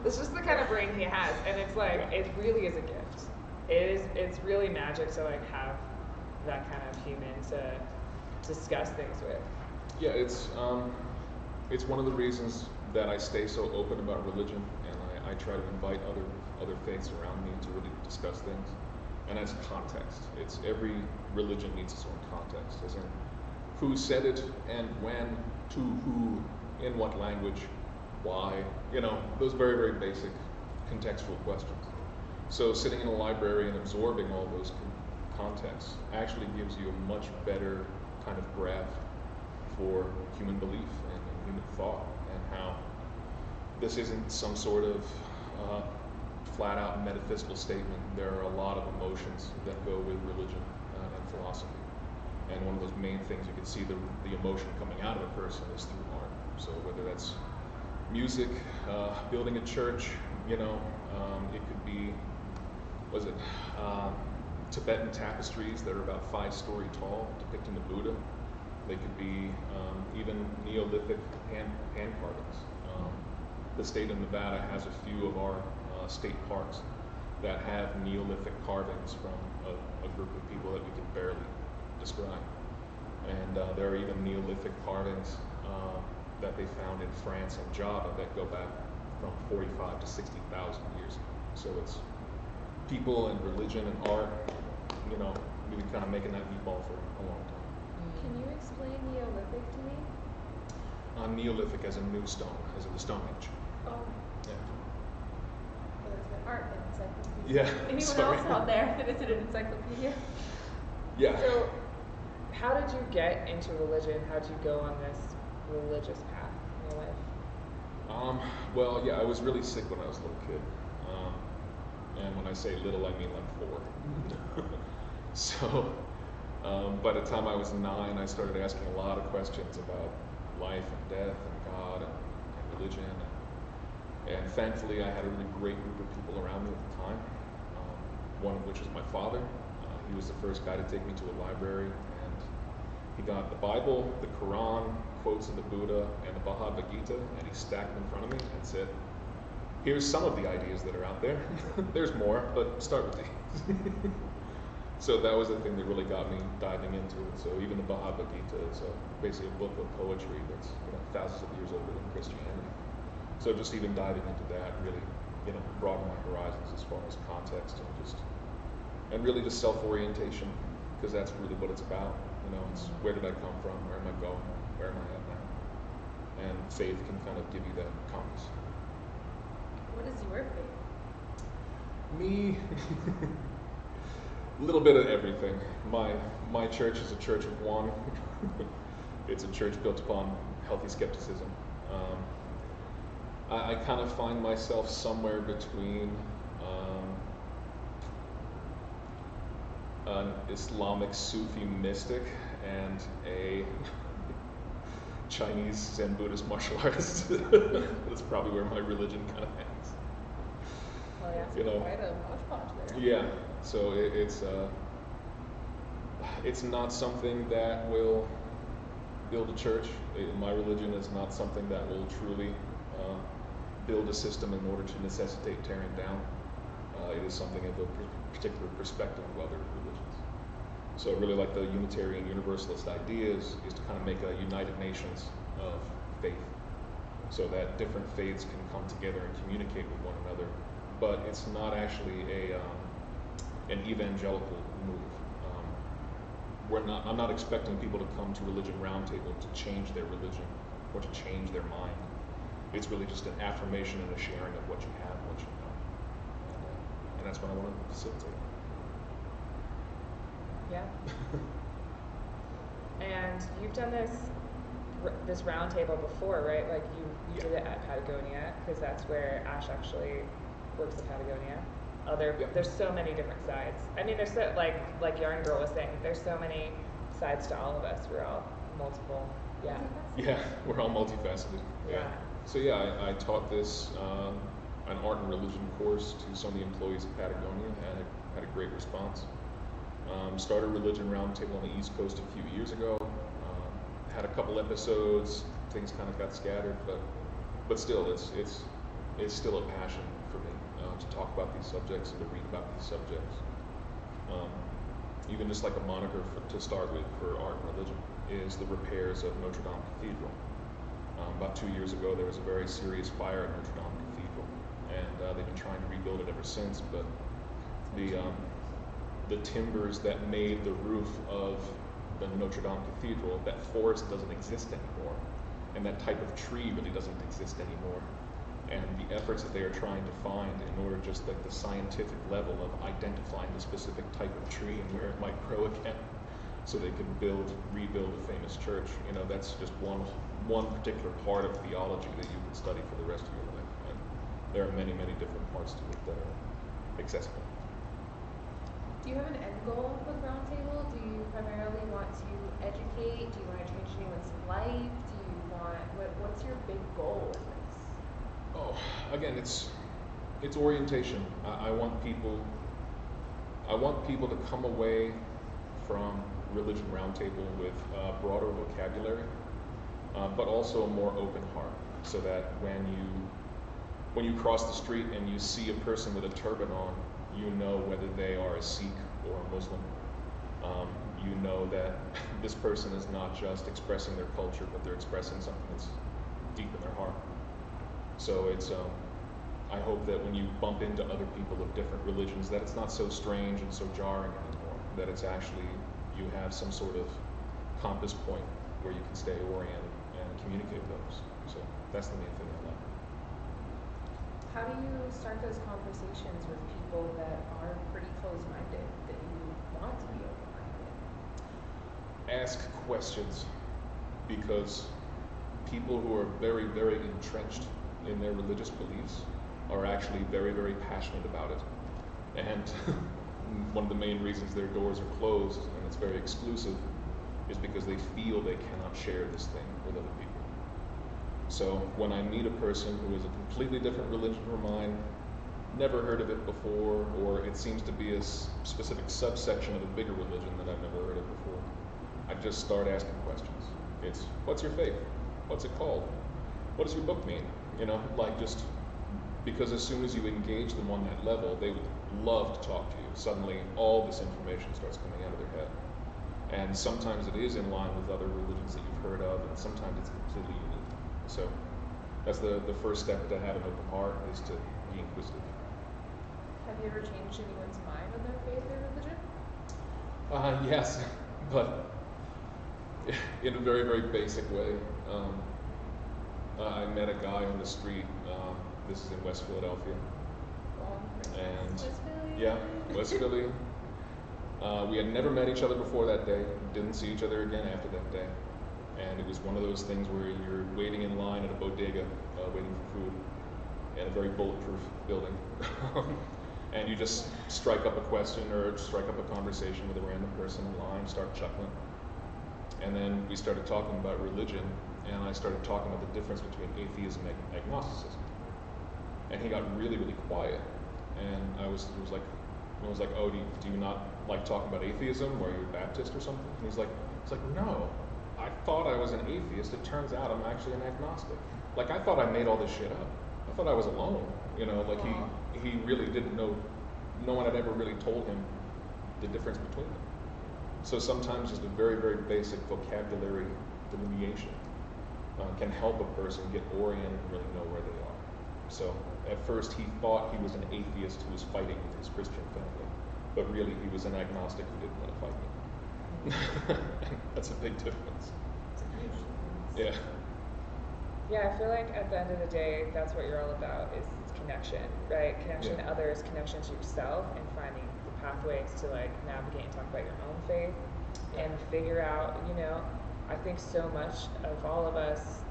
It's just the kind of brain he has, and it's it really is a gift. It's really magic to have that kind of human to discuss things with. Yeah, it's one of the reasons that I stay so open about religion, and I try to invite other faiths around me to really discuss things. And that's context. It's every religion needs its own context, as in who said it and when, to who, in what language, why, those very, very basic contextual questions. So sitting in a library and absorbing all those contexts actually gives you a much better kind of grasp for human belief and human thought, and how this isn't some sort of flat out metaphysical statement. There are a lot of emotions that go with religion and philosophy. And one of those main things you can see the emotion coming out of a person is through art. So whether that's music, building a church, it could be, Tibetan tapestries that are about 5-story tall depicting the Buddha. They could be even Neolithic hand carvings. The state of Nevada has a few of our state parks that have Neolithic carvings from a group of people that we can barely describe. And there are even Neolithic carvings that they found in France and Java that go back from 45 to 60,000 years ago. So it's people and religion and art, we've been kind of making that meatball for a long time. Can you explain Neolithic to me? Neolithic as a new stone, as in the Stone Age. Oh, Yeah. well, it's an art encyclopedia. Yeah. Anyone sorry. else out there that is an encyclopedia? Yeah. So, how did you get into religion? How did you go on this religious path in your life? Well, yeah, I was really sick when I was a little kid. And when I say little, I mean like 4. So, by the time I was 9, I started asking a lot of questions about life and death and God and religion. And thankfully, I had a really great group of people around me at the time, one of which was my father. He was the first guy to take me to a library, and he got the Bible, the Quran, quotes of the Buddha, and the Bhagavad Gita, and he stacked them in front of me and said, here's some of the ideas that are out there. There's more, but start with these. So that was the thing that really got me diving into it. So even the Bhagavad Gita is basically a book of poetry that's thousands of years older than Christianity. So just even diving into that really broadened my horizons as far as context and really just self-orientation, because that's really what it's about. It's where did I come from, where am I going, where am I at now? And faith can kind of give you that compass. What is your faith? Me, a little bit of everything. My church is a church of one. It's a church built upon healthy skepticism. I kind of find myself somewhere between an Islamic Sufi mystic and a Chinese Zen Buddhist martial artist. That's probably where my religion kind of hangs. Oh yeah, quite a hodgepodge there. Yeah, so it's not something that will build a church. My religion is not something that will truly build a system in order to necessitate tearing down. It is something of a particular perspective of other religions. So really like the Unitarian Universalist idea is to kind of make a United Nations of faith, so that different faiths can come together and communicate with one another. But it's not actually an evangelical move. I'm not expecting people to come to Religion Roundtable to change their religion or to change their mind. It's really just an affirmation and a sharing of what you have, what you know. And that's what I want to facilitate. Yeah. And you've done this roundtable before, right? Like you did it at Patagonia, because that's where Ash actually works at Patagonia. There's so many different sides. I mean, there's so like yarngurl was saying, there's so many sides to all of us. We're all multiple. Yeah. Yeah, we're all multifaceted. Yeah. So yeah, I taught this an art and religion course to some of the employees of Patagonia, and it had a great response. Started Religion Roundtable on the East Coast a few years ago. Had a couple episodes. Things kind of got scattered, but still, it's still a passion for me to talk about these subjects and to read about these subjects. Even just like a moniker to start with for art and religion is the repairs of Notre Dame Cathedral. About 2 years ago, there was a very serious fire at Notre Dame Cathedral, and they've been trying to rebuild it ever since. But the timbers that made the roof of the Notre Dame Cathedral, that forest doesn't exist anymore, and that type of tree really doesn't exist anymore. and the efforts that they are trying to find in order just like the scientific level of identifying the specific type of tree and where it might grow again, so they can rebuild a famous church. You know, that's just one particular part of theology that you can study for the rest of your life. And there are many, many different parts to it that are accessible. Do you have an end goal with Roundtable? Do you primarily want to educate? Do you want to change anyone's life? Do you want, what's your big goal with this? Oh, again, it's orientation. I want people to come away from Religion Roundtable with a broader vocabulary, but also a more open heart, so that when you cross the street and you see a person with a turban on, you know whether they are a Sikh or a Muslim. You know that this person is not just expressing their culture, but they're expressing something that's deep in their heart. So it's, I hope that when you bump into other people of different religions, that it's not so strange and so jarring anymore, that it's actually, you have some sort of compass point where you can stay oriented and communicate those. So that's the main thing I like. How do you start those conversations with people that are pretty closed-minded, that you want to be open-minded? Ask questions, because people who are very, very entrenched in their religious beliefs are actually very, very passionate about it. And one of the main reasons their doors are closed and it's very exclusive is because they feel they cannot share this thing with other people. So when I meet a person who is a completely different religion from mine, never heard of it before, or it seems to be a specific subsection of a bigger religion that I've never heard of before, I just start asking questions. It's, what's your faith? What's it called? What does your book mean? You know, like, just because as soon as you engage them on that level, they would love to talk to you. Suddenly all this information starts coming out of their head. And sometimes it is in line with other religions that you've heard of, and sometimes it's completely unique. So that's the first step to have an open heart, is to be inquisitive. Have you ever changed anyone's mind on their faith or religion? Yes, but in a very, very basic way. I met a guy on the street, this is in West Philadelphia. And West Philly. yeah, West Philly. We had never met each other before that day, didn't see each other again after that day. And it was one of those things where you're waiting in line at a bodega, waiting for food, in a very bulletproof building. And you just strike up a question or strike up a conversation with a random person in line, start chuckling. And then we started talking about religion, and I started talking about the difference between atheism and agnosticism. And he got really, really quiet. And I was like, oh, do you not like talking about atheism, or you're a Baptist or something? And he's like, no, I thought I was an atheist. It turns out I'm actually an agnostic. Like, I thought I made all this shit up. I thought I was alone. You know, like he really didn't know. No one had ever really told him the difference between them. So sometimes just a very, very basic vocabulary delineation can help a person get oriented and really know where they are. So at first he thought he was an atheist who was fighting with his Christian family, but really he was an agnostic who didn't want to fight me. That's a big difference. It's a huge difference. Yeah. Yeah, I feel like at the end of the day, that's what you're all about, is connection, right? Connection to others, connection to yourself, and finding the pathways to like navigate and talk about your own faith and figure out, you know, I think so much of all of us,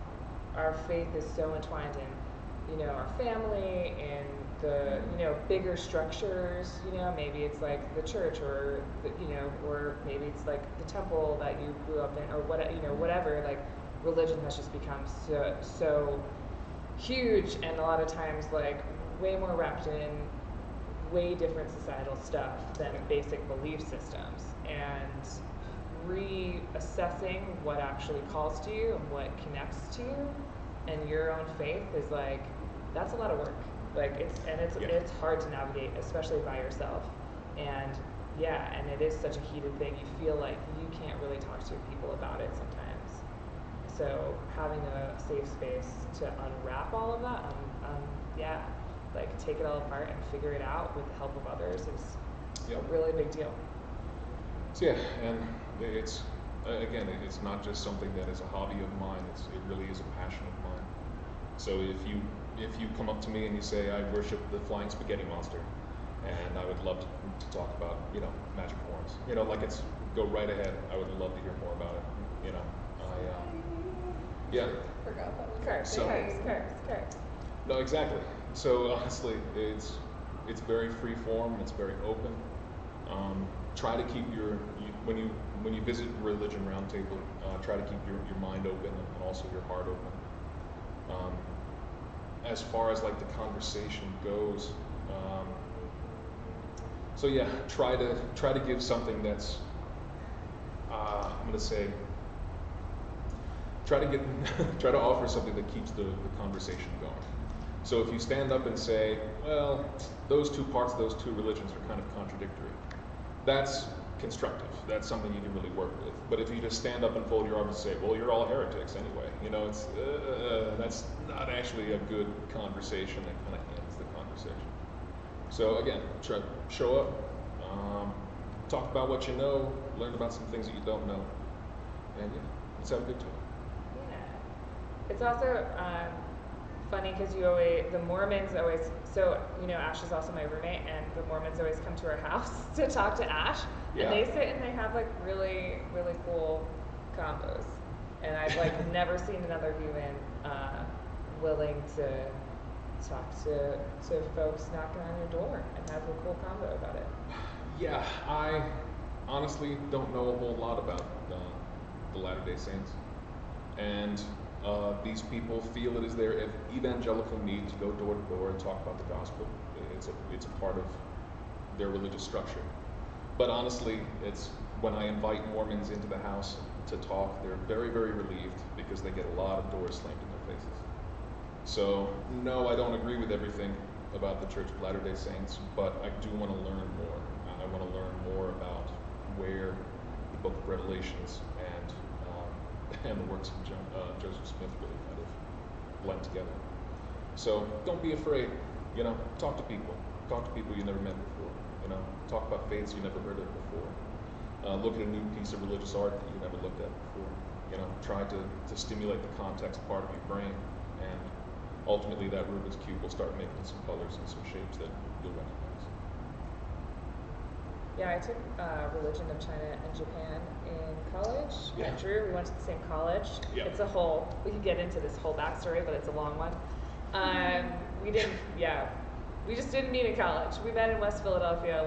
our faith is so entwined in, you know, our family and the, you know, bigger structures, you know, maybe it's like the church or, the, you know, or maybe it's like the temple that you grew up in or what, you know, whatever, like religion has just become so huge and a lot of times like way more wrapped in way different societal stuff than basic belief systems, and reassessing what actually calls to you and what connects to you and your own faith is like, that's a lot of work. Like it's hard to navigate, especially by yourself. And yeah, and it is such a heated thing. You feel like you can't really talk to people about it sometimes. So having a safe space to unwrap all of that, yeah, like take it all apart and figure it out with the help of others is a really big deal. So yeah, and it's, again, it's not just something that is a hobby of mine, it really is a passion of mine. So if you come up to me and you say, I worship the flying spaghetti monster, and I would love to talk about, magic horns. It's go right ahead. I would love to hear more about it. Yeah. Forgot that was Curse, So- curse. No, exactly. So honestly, it's very free form. It's very open. Try to keep when you visit Religion Roundtable, try to keep your mind open and also your heart open. As far as like the conversation goes, so yeah, try to give something that's I'm gonna say try to offer something that keeps the conversation going. So if you stand up and say, well, those two parts of those two religions are kind of contradictory, that's constructive. That's something you can really work with. But if you just stand up and fold your arms and say, well, you're all heretics anyway, that's not actually a good conversation. That kind of ends the conversation. So again, try to show up, talk about what you know, learn about some things that you don't know, and yeah, let's have a good time. Yeah. It's also funny because the Mormons always, so Ash is also my roommate, and the Mormons always come to our house to talk to Ash, Yeah. and they sit and they have like really, really cool combos, and I've like never seen another human willing to talk to folks knocking on your door and have a cool combo about it. Yeah, I honestly don't know a whole lot about the Latter-day Saints, and these people feel it is their evangelical need to go door to door and talk about the gospel. It's a part of their religious structure. But honestly, it's when I invite Mormons into the house to talk, they're very, very relieved because they get a lot of doors slammed in their faces. So no, I don't agree with everything about the Church of Latter-day Saints, but I do want to learn more. I want to learn more about where the Book of Revelations and the works of Joseph Smith really kind of blend together. So don't be afraid. Talk to people. Talk to people you never met before. Talk about faiths you never heard of before. Look at a new piece of religious art that you never looked at before. Try to stimulate the context part of your brain, and ultimately that Rubik's Cube will start making some colors and some shapes that you'll recognize. Yeah, I took Religion of China and Japan in college. Yeah. And Drew, we went to the same college. Yeah. We could get into this whole backstory, but it's a long one. We just didn't meet in college. We met in West Philadelphia,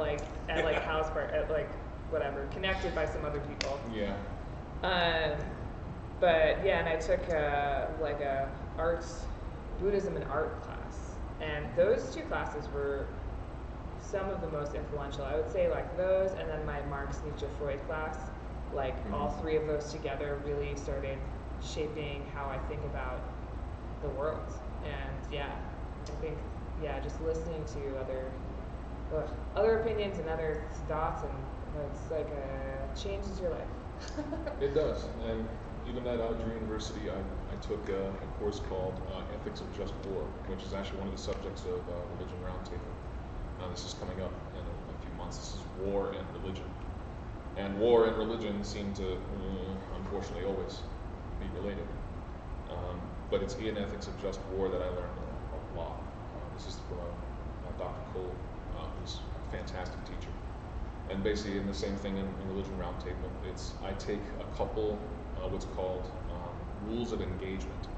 at House Park, whatever, connected by some other people. Yeah. But yeah, and I took a Buddhism and art class, and those two classes were some of the most influential. I would say those, and then my Marx, Nietzsche, Freud class, all three of those together really started shaping how I think about the world. And yeah, I think just listening to other opinions and other thoughts, and it's changes your life. It does, and even at Drew University, I took a course called Ethics of Just War, which is actually one of the subjects of Religion Roundtable. This is coming up in a few months. This is war and religion. And war and religion seem to, unfortunately, always be related. But it's in Ethics of Just War that I learned a lot. This is from Dr. Cole, who's a fantastic teacher. And basically, in the same thing in Religion Roundtable, I take a couple what's called rules of engagement,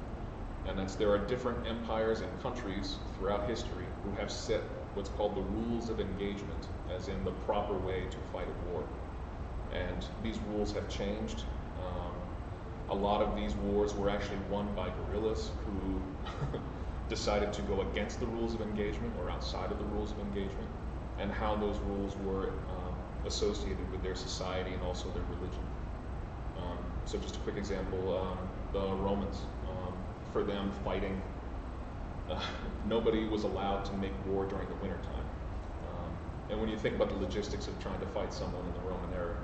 and there are different empires and countries throughout history who have set what's called the rules of engagement, as in the proper way to fight a war. And these rules have changed. A lot of these wars were actually won by guerrillas who decided to go against the rules of engagement or outside of the rules of engagement, and how those rules were associated with their society and also their religion. So just a quick example, the Romans, for them fighting, nobody was allowed to make war during the winter time. And when you think about the logistics of trying to fight someone in the Roman era,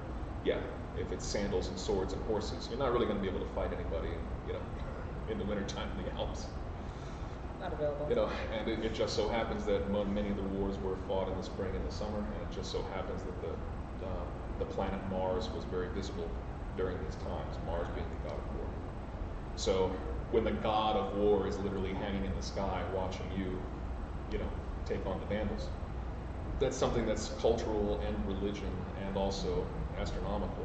yeah, if it's sandals and swords and horses, you're not really going to be able to fight anybody, in the winter time in the Alps. Not available. And it just so happens that many of the wars were fought in the spring and the summer, and it just so happens that the planet Mars was very visible during these times, Mars being the god of war. So when the god of war is literally hanging in the sky watching you, take on the Vandals. That's something that's cultural and religion and also astronomical.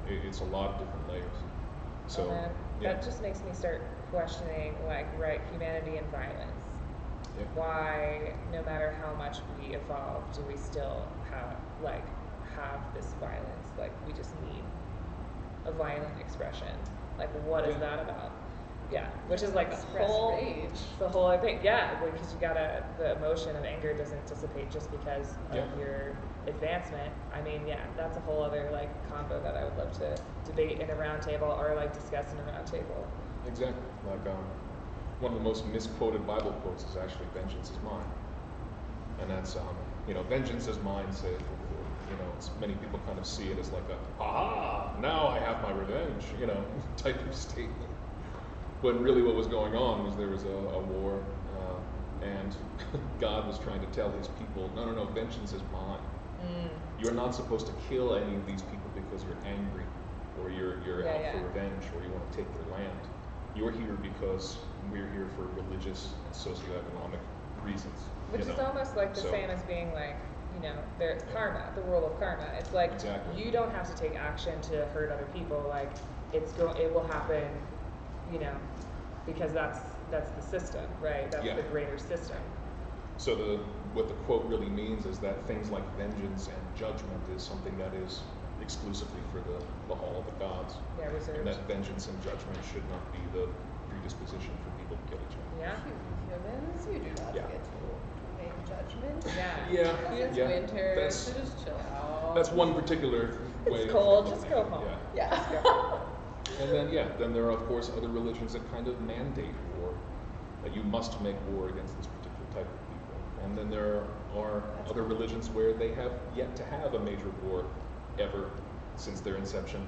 It's a lot of different layers. So And that just makes me start questioning, humanity and violence. Yeah. Why, no matter how much we evolve, do we still have this violence? Like, we just need a violent expression. Like, what is that about? Yeah, which is like Express rage. the whole thing. Yeah, because the emotion of anger doesn't dissipate just because of your advancement. I mean, yeah, that's a whole other combo that I would love to debate in a round table or discuss in a round table. Exactly. One of the most misquoted Bible quotes is actually "Vengeance is mine," and that's "Vengeance is mine," saith the Lord. Many people kind of see it as like a "aha, now I have my revenge," type of statement. But really, what was going on was there was a war, and God was trying to tell His people, no, vengeance is mine. You're not supposed to kill any of these people because you're angry, or you're out for revenge, or you want to take their land. You're here because we're here for religious and socioeconomic reasons. Which is almost like the same as being there's karma, the rule of karma. It's like Exactly. you don't have to take action to hurt other people. It will happen, because that's the system, right? That's the greater system. So what the quote really means is that things like vengeance and judgment is something that is exclusively for the hall of the gods. Yeah, reserved. And that vengeance and judgment should not be the predisposition for people to kill each other. Yeah. Humans, you do not get to make judgment. Yeah. It's winter, so just chill out. That's one particular way. It's cold, just go home. Yeah. And then there are of course other religions that kind of mandate war, that you must make war against this particular type of people. And then there are other religions where they have yet to have a major war ever since their inception.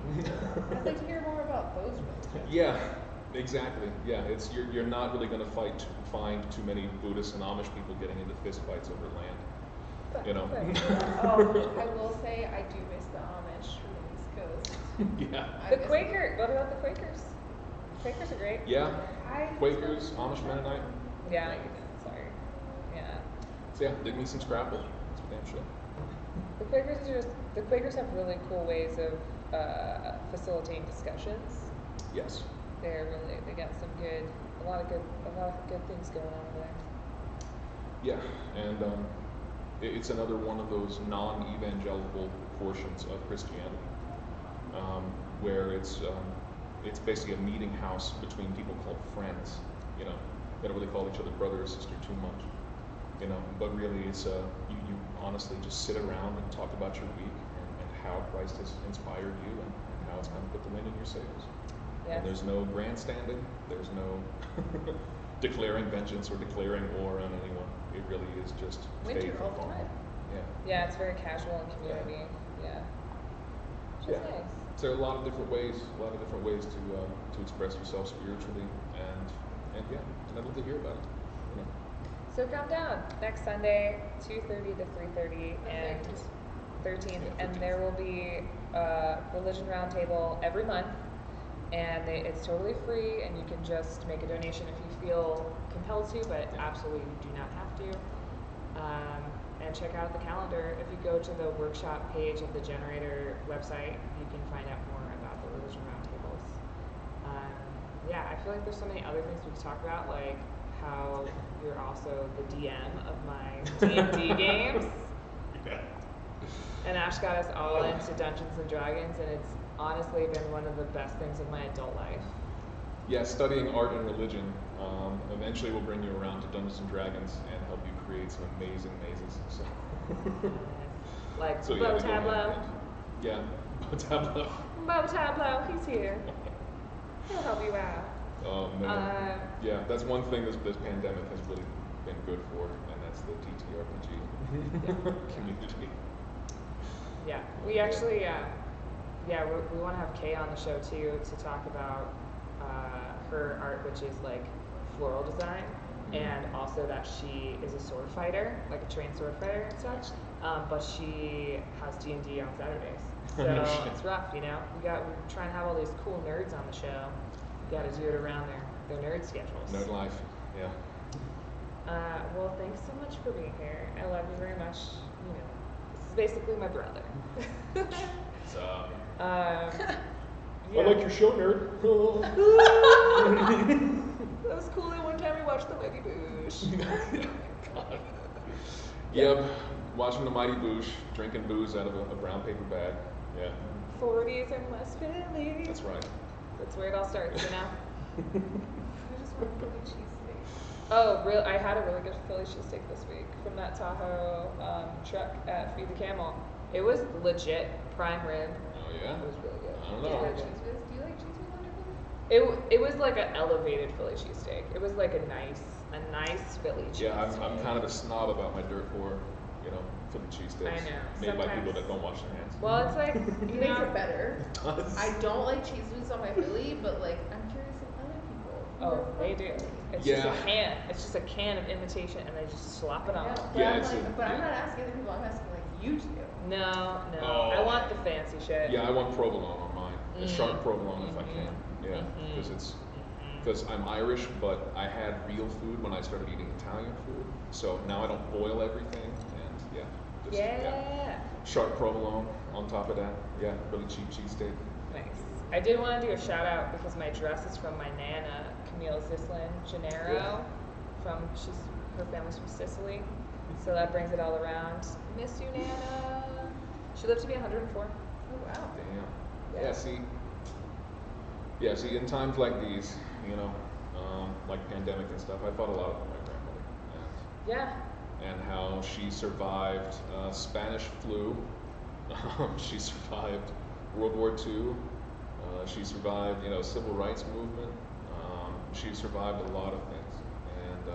I'd like to hear more about those religions. Yeah, exactly. Yeah, you're not really going to find too many Buddhists and Amish people getting into fistfights over land. I will say I do miss the Amish from the East Coast. Yeah. What about the Quakers? Quakers are great. Yeah. Quakers, Amish Mennonite. Yeah. Sorry. Yeah. So yeah, dig me some Scrapple. It's a damn shit. The Quakers have really cool ways of facilitating discussions. Yes. They got a lot of good things going on over there. Yeah, and it's another one of those non-evangelical portions of Christianity, where it's basically a meeting house between people called friends. They don't really call each other brother or sister too much. But really it's you honestly just sit around and talk about your week and how Christ has inspired you and how it's kind of put the wind in your sails. Yes. And there's no grandstanding, there's no declaring vengeance or declaring war on anyone. It really is just Winter faith all and the farm. time. Yeah, it's very casual and community. Yeah. Which is nice. So there are a lot of different ways to express yourself spiritually, and yeah, and I'd love to hear about it. So come down next Sunday, 2:30 to 3:30, and 13th, and there will be a religion roundtable every month, and it's totally free, and you can just make a donation if you feel compelled to, but absolutely you do not have to. And check out the calendar. If you go to the workshop page of the Generator website, you can find out more about the religion roundtables. Yeah, I feel like there's so many other things we could talk about, like how you're also the DM of my D&D games. Yeah. And Ash got us all into Dungeons and Dragons, and it's honestly been one of the best things of my adult life. Yeah, studying art and religion eventually will bring you around to Dungeons and Dragons and help you create some amazing mazes. So. Like So, Bo we go hand in Tableau. hand. Yeah, Bo Tableau. Bo Tableau, he's here. He'll help you out. Oh man. Yeah, that's one thing this pandemic has really been good for, and that's the TTRPG community. Yeah, we actually, we want to have Kay on the show too to talk about her art, which is like floral design, and also that she is a sword fighter, like a trained sword fighter and such. But she has D&D on Saturdays, so it's rough, We try and have all these cool nerds on the show. You got to do it around there. their nerd schedules. Nerd life. Yeah. Well, thanks so much for being here. I love you very much. You know, this is basically my brother. So. Yeah. I like your show, nerd. That was cool. That one time we watched the Mighty Boosh. God. Yep. Watching the Mighty Boosh, drinking booze out of a brown paper bag. Yeah. 40s and West Philly. That's right. That's where it all starts, you know? I just want Philly cheesesteak. Oh, real! I had a really good Philly cheesesteak this week from that Tahoe truck at Feed the Camel. It was legit prime rib. Oh yeah. It was really good. I don't Do you know. like cheese whiz? Do you like cheese whiz on your food? It was like an elevated Philly cheesesteak. It was like a nice Philly cheesesteak. Yeah, I'm kind of a snob about my dirt poor, Philly cheesesteaks. I know. Made by Sometimes- people that don't wash their hands. Well, it's like It you makes know. it better. It does. I don't like cheese whiz on my Philly, but like I'm curious if other people. who Oh, are they from do. Philly. It's just Yeah. a can. It's just a can of imitation, and they just slap it I on. know, but Yeah, I'm it's like, a- but I'm yeah. not asking other people. I'm asking like you do. No. Oh. I want the fancy shit. Yeah, I want provolone on mine. A sharp provolone if I can. Yeah, Mhm. because I'm Irish, but I had real food when I started eating Italian food. So now I don't boil everything, and Yeah. sharp provolone on top of that. Yeah, really cheap cheesesteak. Nice. I did want to do a shout out because my dress is from my nana, Camille Zislin Gennaro. Yeah. Her family's from Sicily, so that brings it all around. Miss you, Nana. She lived to be 104. Oh wow. Damn. Yeah. Yeah, see, in times like these, like pandemic and stuff, I thought a lot about my grandmother Yeah. and how she survived Spanish flu. She survived World War II. She survived, civil rights movement. She survived a lot of things. And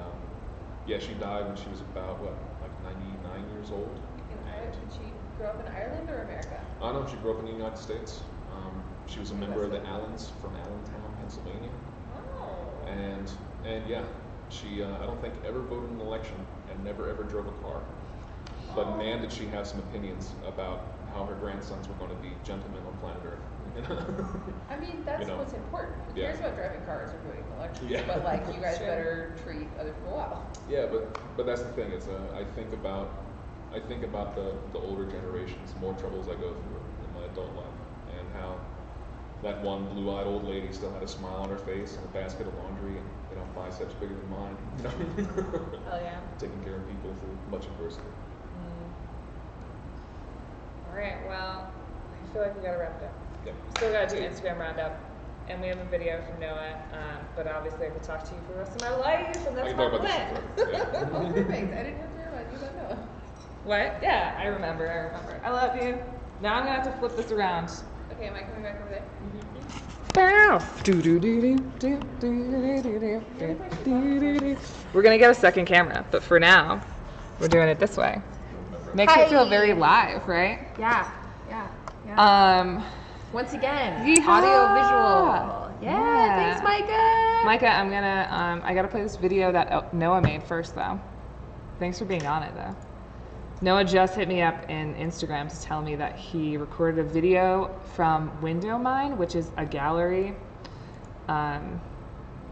yeah, she died when she was about, 99 years old. Did she grow up in Ireland or America? I know she grew up in the United States. She was a member of the Allens from Allentown, Pennsylvania. Oh. And yeah, she I don't think ever voted in an election and never ever drove a car. But man, did she have some opinions about how her grandsons were going to be gentlemen on planet Earth. I mean, that's You know. what's important. Who Yeah. cares about driving cars or voting in elections? Yeah. But like, you guys Sure. better treat other people well. Yeah, but that's the thing is I think about the older generations, more troubles I go through in my adult life, and how that one blue-eyed old lady still had a smile on her face and a basket of laundry and biceps bigger than mine. Hell yeah. Taking care of people through much adversity. All right. Well, I feel like we gotta wrap it up. Yep. Still gotta do Instagram roundup, and we have a video from Noah. But obviously, I could talk to you for the rest of my life, and I that's can my talk about plan. this forever. Oh, perfect. I didn't have to remind you about Noah. What? Yeah, I remember. I love you. Now I'm gonna have to flip this around. Okay, am I coming back over there? We're gonna get a second camera, but for now, we're doing it this way. Makes it feel very live, right? Yeah. Yeah. Once again, Yeehaw! audio visual. Yeah. Thanks, Micah. Micah, I'm gonna I gotta play this video that Noah made first though. Thanks for being on it though. Noah just hit me up in Instagram to tell me that he recorded a video from Window Mine, which is a gallery.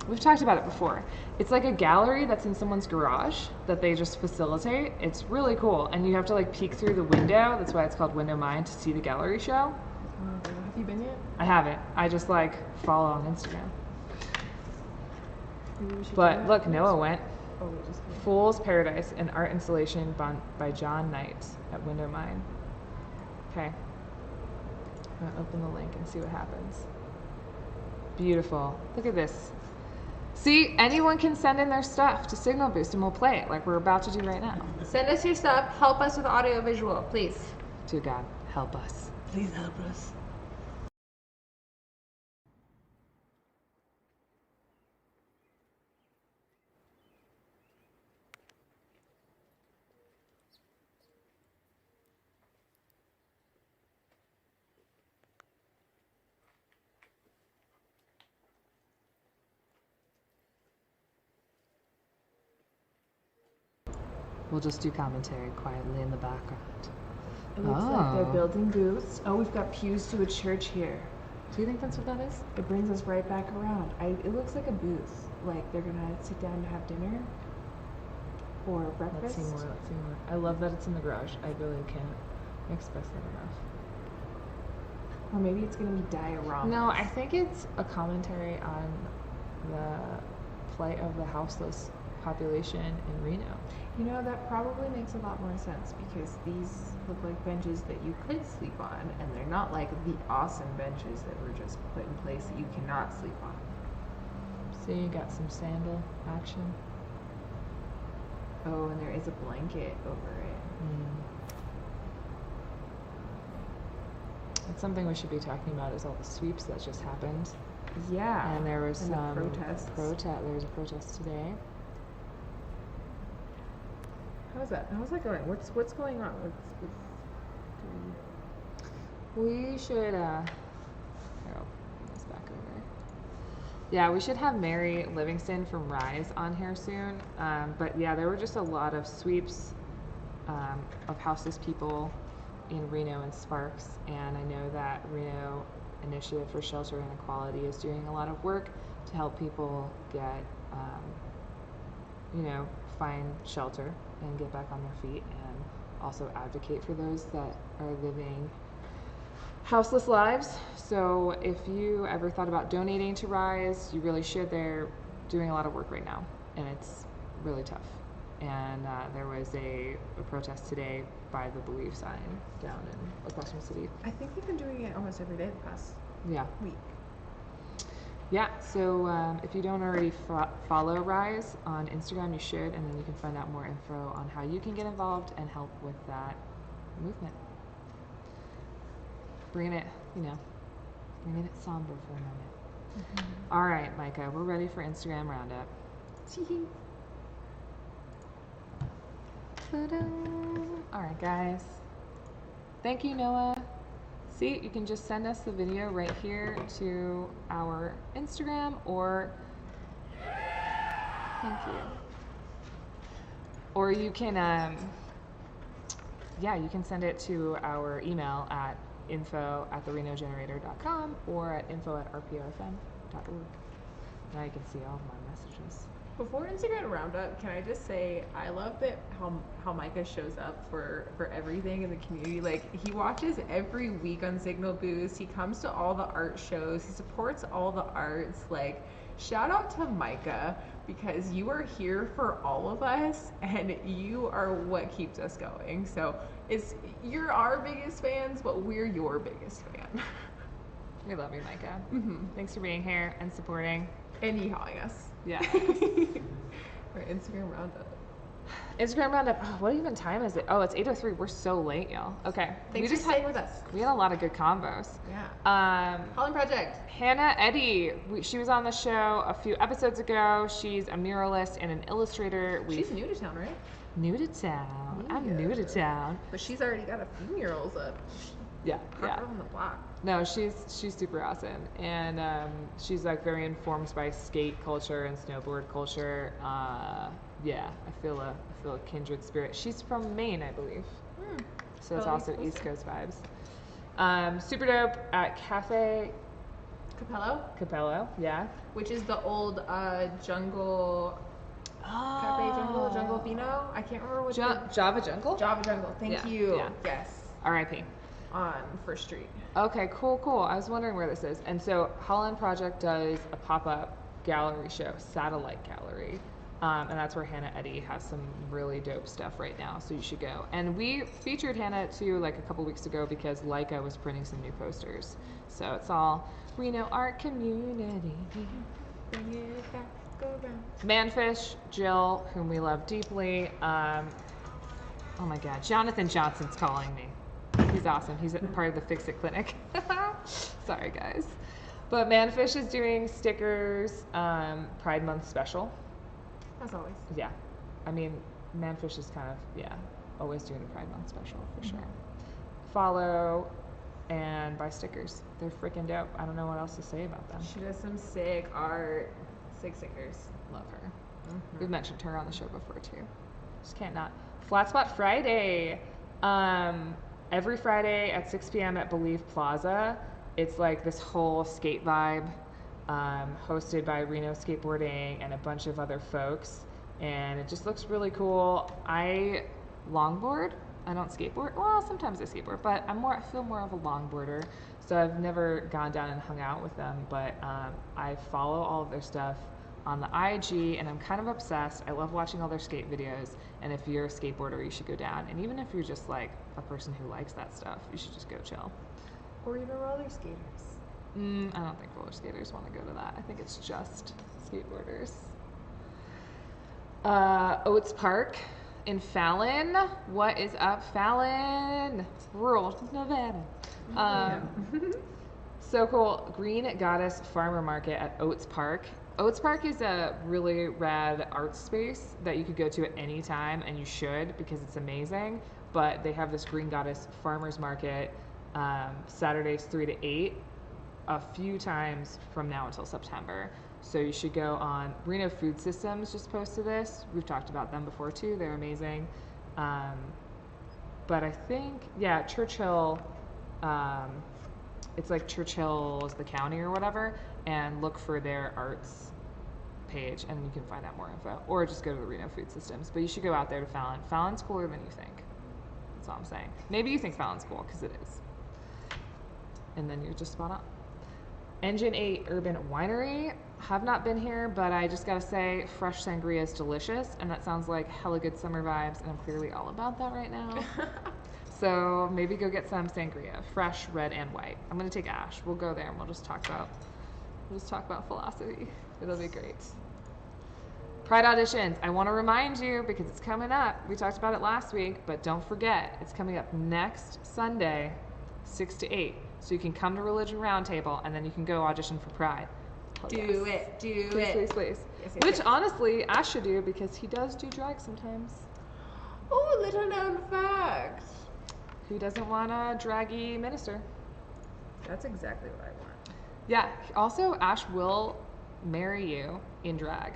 We've talked about it before. It's like a gallery that's in someone's garage that they just facilitate. It's really cool, and you have to like peek through the window. That's why it's called Window Mine, to see the gallery show. Have you been yet? I haven't. I just like follow on Instagram. But look, Noah went. Oh, we just came. Fool's Paradise, an art installation by John Knight at Window Mine. Okay. I'm gonna open the link and see what happens. Beautiful. Look at this. See, anyone can send in their stuff to Signal Boost and we'll play it like we're about to do right now. Send us your stuff. Help us with audio visual, please. Dear God, help us. Please help us. We'll just do commentary quietly in the background. It looks like they're building booths. Oh, we've got pews to a church here. Do you think that's what that is? It brings us right back around. It looks like a booth. Like they're gonna sit down to have dinner or breakfast. Let's see more. Let's see more. I love that it's in the garage. I really can't express that enough. Or maybe it's gonna be dioramas. No, I think it's a commentary on the plight of the houseless population in Reno. You know, that probably makes a lot more sense because these look like benches that you could sleep on, and they're not like the awesome benches that were just put in place that you cannot sleep on. So you got some sandal action. Oh, and there is a blanket over it. It's something we should be talking about is all the sweeps that just happened. Yeah. And there was And the some protests. There was a protest today. How's that? How's that going? What's going on? We should here, I'll bring this back over. Yeah, we should have Mary Livingston from Rise on here soon. But yeah, there were just a lot of sweeps of houseless people in Reno and Sparks, and I know that Reno Initiative for Shelter and Equality is doing a lot of work to help people get, find shelter and get back on their feet, and also advocate for those that are living houseless lives. So if you ever thought about donating to Rise, you really should. They're doing a lot of work right now, and it's really tough. And there was a protest today by the Believe sign down across from the city. I think they've been doing it almost every day the past Yeah. week. Yeah, so if you don't already follow Rise on Instagram, you should, and then you can find out more info on how you can get involved and help with that movement. Bringing it somber for a moment. All right, Micah, we're ready for Instagram Roundup. All right, guys. Thank you, Noah. See, you can just send us the video right here to our Instagram, or thank you. Or you can, you can send it to our email at info@therenogenerator.com or at info@rprfm.org. Now you can see all of my messages. Before Instagram Roundup, can I just say I love that how Micah shows up for everything in the community. Like, he watches every week on Signal Boost. He comes to all the art shows. He supports all the arts. Like, shout out to Micah, because you are here for all of us, and you are what keeps us going. So you're our biggest fans, but we're your biggest fan. We love you, Micah. Thanks for being here and supporting. And yeehawing us. Yeah. Our Instagram Roundup. Instagram Roundup. Oh, what even time is it? Oh, it's 8:03. We're so late, y'all. Okay. Thanks for staying with us. We had a lot of good combos. Yeah. Holland Project. Hannah Eddy. She was on the show a few episodes ago. She's a muralist and an illustrator. She's new to town, right? New to town. I'm new to town. But she's already got a few murals up. Yeah. Hot girl on the block. No, she's super awesome, and she's like very informed by skate culture and snowboard culture. Yeah, I feel a kindred spirit. She's from Maine, I believe. So it's also East Coast vibes. Super dope at Cafe Capello, yeah. Which is the old jungle. Cafe Jungle Vino. I can't remember what Java Jungle. Java Jungle. Thank you. Yeah. Yes. R.I.P. On First Street. Okay, cool. I was wondering where this is. And so Holland Project does a pop-up gallery show, satellite gallery. And that's where Hannah Eddy has some really dope stuff right now, so you should go. And we featured Hannah too like a couple weeks ago because Leica was printing some new posters. So it's all Reno art community. Bring it back, go around. Manfish, Jill, whom we love deeply. Oh my God, Jonathan Johnson's calling me. He's awesome. He's part of the Fix It Clinic. Sorry, guys. But Manfish is doing stickers, Pride Month special. As always. Yeah. I mean, Manfish is kind of, always doing a Pride Month special for sure. Follow and buy stickers. They're freaking dope. I don't know what else to say about them. She does some sick art. Sick stickers. Love her. We've mentioned her on the show before too. Just can't not. Flat Spot Friday. Every Friday at 6 p.m. at Believe Plaza. It's like this whole skate vibe, hosted by Reno Skateboarding and a bunch of other folks, and it just looks really cool. I longboard. I don't skateboard. Well, sometimes I skateboard, but I feel more of a longboarder. So I've never gone down and hung out with them, but I follow all of their stuff on the IG, and I'm kind of obsessed. I love watching all their skate videos, and if you're a skateboarder, you should go down. And even if you're just like a person who likes that stuff, you should just go chill. Or even roller skaters. I don't think roller skaters want to go to that. I think it's just skateboarders. Oates Park in Fallon. What is up, Fallon? Rural Nevada. So cool. Green Goddess Farmer Market at Oates Park. Oates Park is a really rad art space that you could go to at any time, and you should, because it's amazing. But they have this Green Goddess Farmers Market Saturdays 3 to 8 a few times from now until September. So you should go on. Reno Food Systems just posted this. We've talked about them before too. They're amazing. But I think, yeah, Churchill, it's like Churchill is the county or whatever, and look for their arts page and you can find out more info. Or just go to the Reno Food Systems. But you should go out there to Fallon. Fallon's cooler than you think. That's all I'm saying. Maybe you think Fallon's cool, because it is. And then you're just spot on. Engine 8 Urban Winery. Have not been here, but I just gotta say, fresh sangria is delicious, and that sounds like hella good summer vibes, and I'm clearly all about that right now. So maybe go get some sangria, fresh, red, and white. I'm gonna take Ash. We'll go there and we'll just talk about philosophy. It'll be great. Pride auditions. I want to remind you, because it's coming up. We talked about it last week, but don't forget, it's coming up next Sunday, 6 to 8. So you can come to Religion Roundtable, and then you can go audition for Pride. Do it. Please. Yes, Which, yes. honestly, Ash should do, because he does do drag sometimes. Oh, little known fact. Who doesn't want a draggy minister? That's exactly what I want. Yeah. Also, Ash will marry you in drag.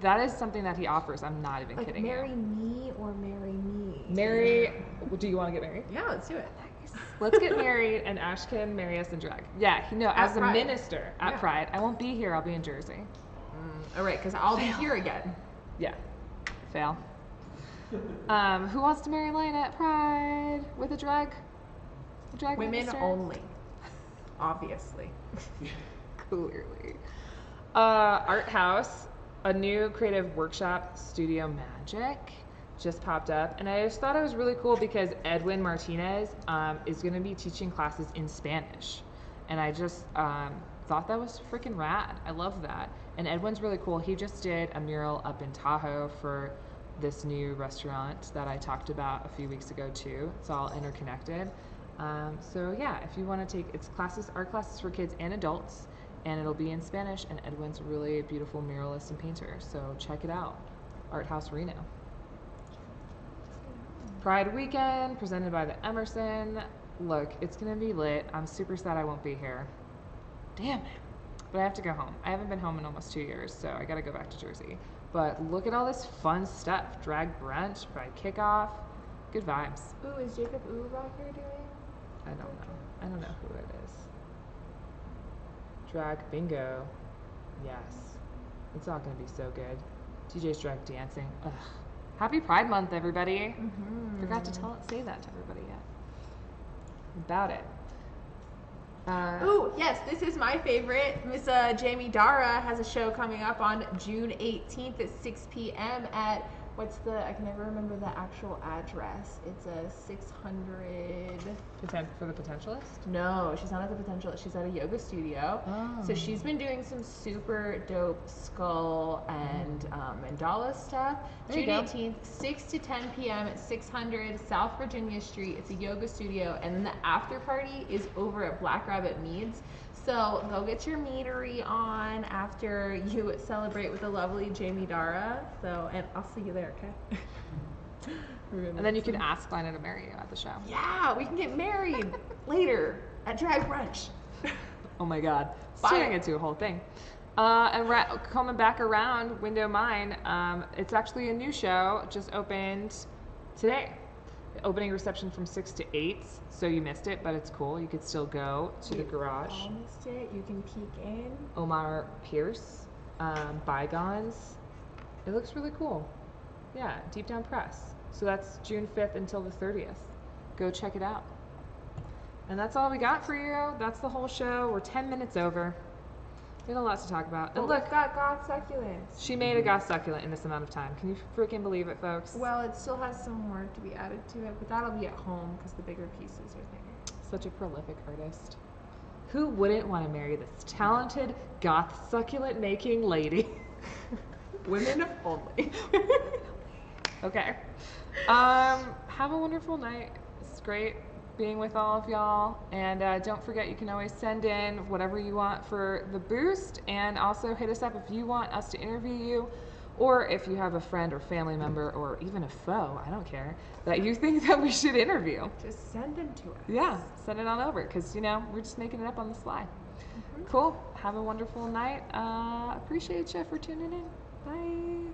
That is something that he offers. I'm not even kidding Marry you. me or marry me? Marry. Do you want to get married? Yeah, let's do it. Let's get married, and Ash can marry us in drag. Yeah, no, as a Pride. minister at Yeah. Pride. I won't be here. I'll be in Jersey. All right, because I'll be here again. Yeah. Fail. Who wants to marry Lane at Pride with a drag Women minister? only. Obviously. Clearly. Art House, a new creative workshop, Studio Magic, just popped up, and I just thought it was really cool because Edwin Martinez is going to be teaching classes in Spanish, and I just thought that was freaking rad. I love that. And Edwin's really cool. He just did a mural up in Tahoe for this new restaurant that I talked about a few weeks ago too. It's all interconnected. So yeah, if you want to take art classes for kids and adults, and it'll be in Spanish, and Edwin's a really beautiful muralist and painter, so check it out. Art House Reno. Pride Weekend, presented by the Emerson. Look, it's gonna be lit. I'm super sad I won't be here. Damn it. But I have to go home. I haven't been home in almost 2 years, so I gotta go back to Jersey. But look at all this fun stuff. Drag brunch, Pride kickoff. Good vibes. Ooh, is Jacob Rocker doing? I don't know. I don't know who it is. Drag bingo. Yes. It's all gonna be so good. TJ's drag dancing. Ugh. Happy Pride Month, everybody. Forgot to say that to everybody yet. About it. Ooh, yes, this is my favorite. Miss Jamie Dara has a show coming up on June 18th at 6 p.m. at, I can never remember the actual address. It's a 600. For the Potentialist? No, she's not at the Potentialist. She's at a yoga studio. Oh. So she's been doing some super dope skull and mandala stuff. There you June go. 18th, 6 to 10 p.m. at 600 South Virginia Street. It's a yoga studio. And then the after party is over at Black Rabbit Meads. So go get your meadery on after you celebrate with the lovely Jamie Dara. So, and I'll see you there, okay? And then you can ask Lina to marry you at the show. Yeah, we can get married later at drag brunch. Oh my God. Bye. Turning into a whole thing. And coming back around, Window Mine, it's actually a new show, just opened today. Opening reception from 6 to 8, so you missed it, but it's cool. You could still go to the garage. All missed it. You can peek in. Omar Pierce, Bygones. It looks really cool. Yeah, Deep Down Press. So that's June 5th until the 30th. Go check it out. And that's all we got for you. That's the whole show. We're 10 minutes over. We have a lot to talk about. And But look, we've got God succulents. she made a goth succulent in this amount of time. Can you freaking believe it, folks? Well, it still has some more to be added to it, but that'll be at home because the bigger pieces are there. Such a prolific artist. Who wouldn't want to marry this talented goth succulent making lady? Women only. Okay. Have a wonderful night. It's great being with all of y'all. And don't forget, you can always send in whatever you want for the boost. And also hit us up if you want us to interview you, or if you have a friend or family member or even a foe, I don't care, that you think that we should interview. Just send them to us. Yeah, send it on over, because, you know, we're just making it up on the fly. Cool. Have a wonderful night. Appreciate you for tuning in. Bye.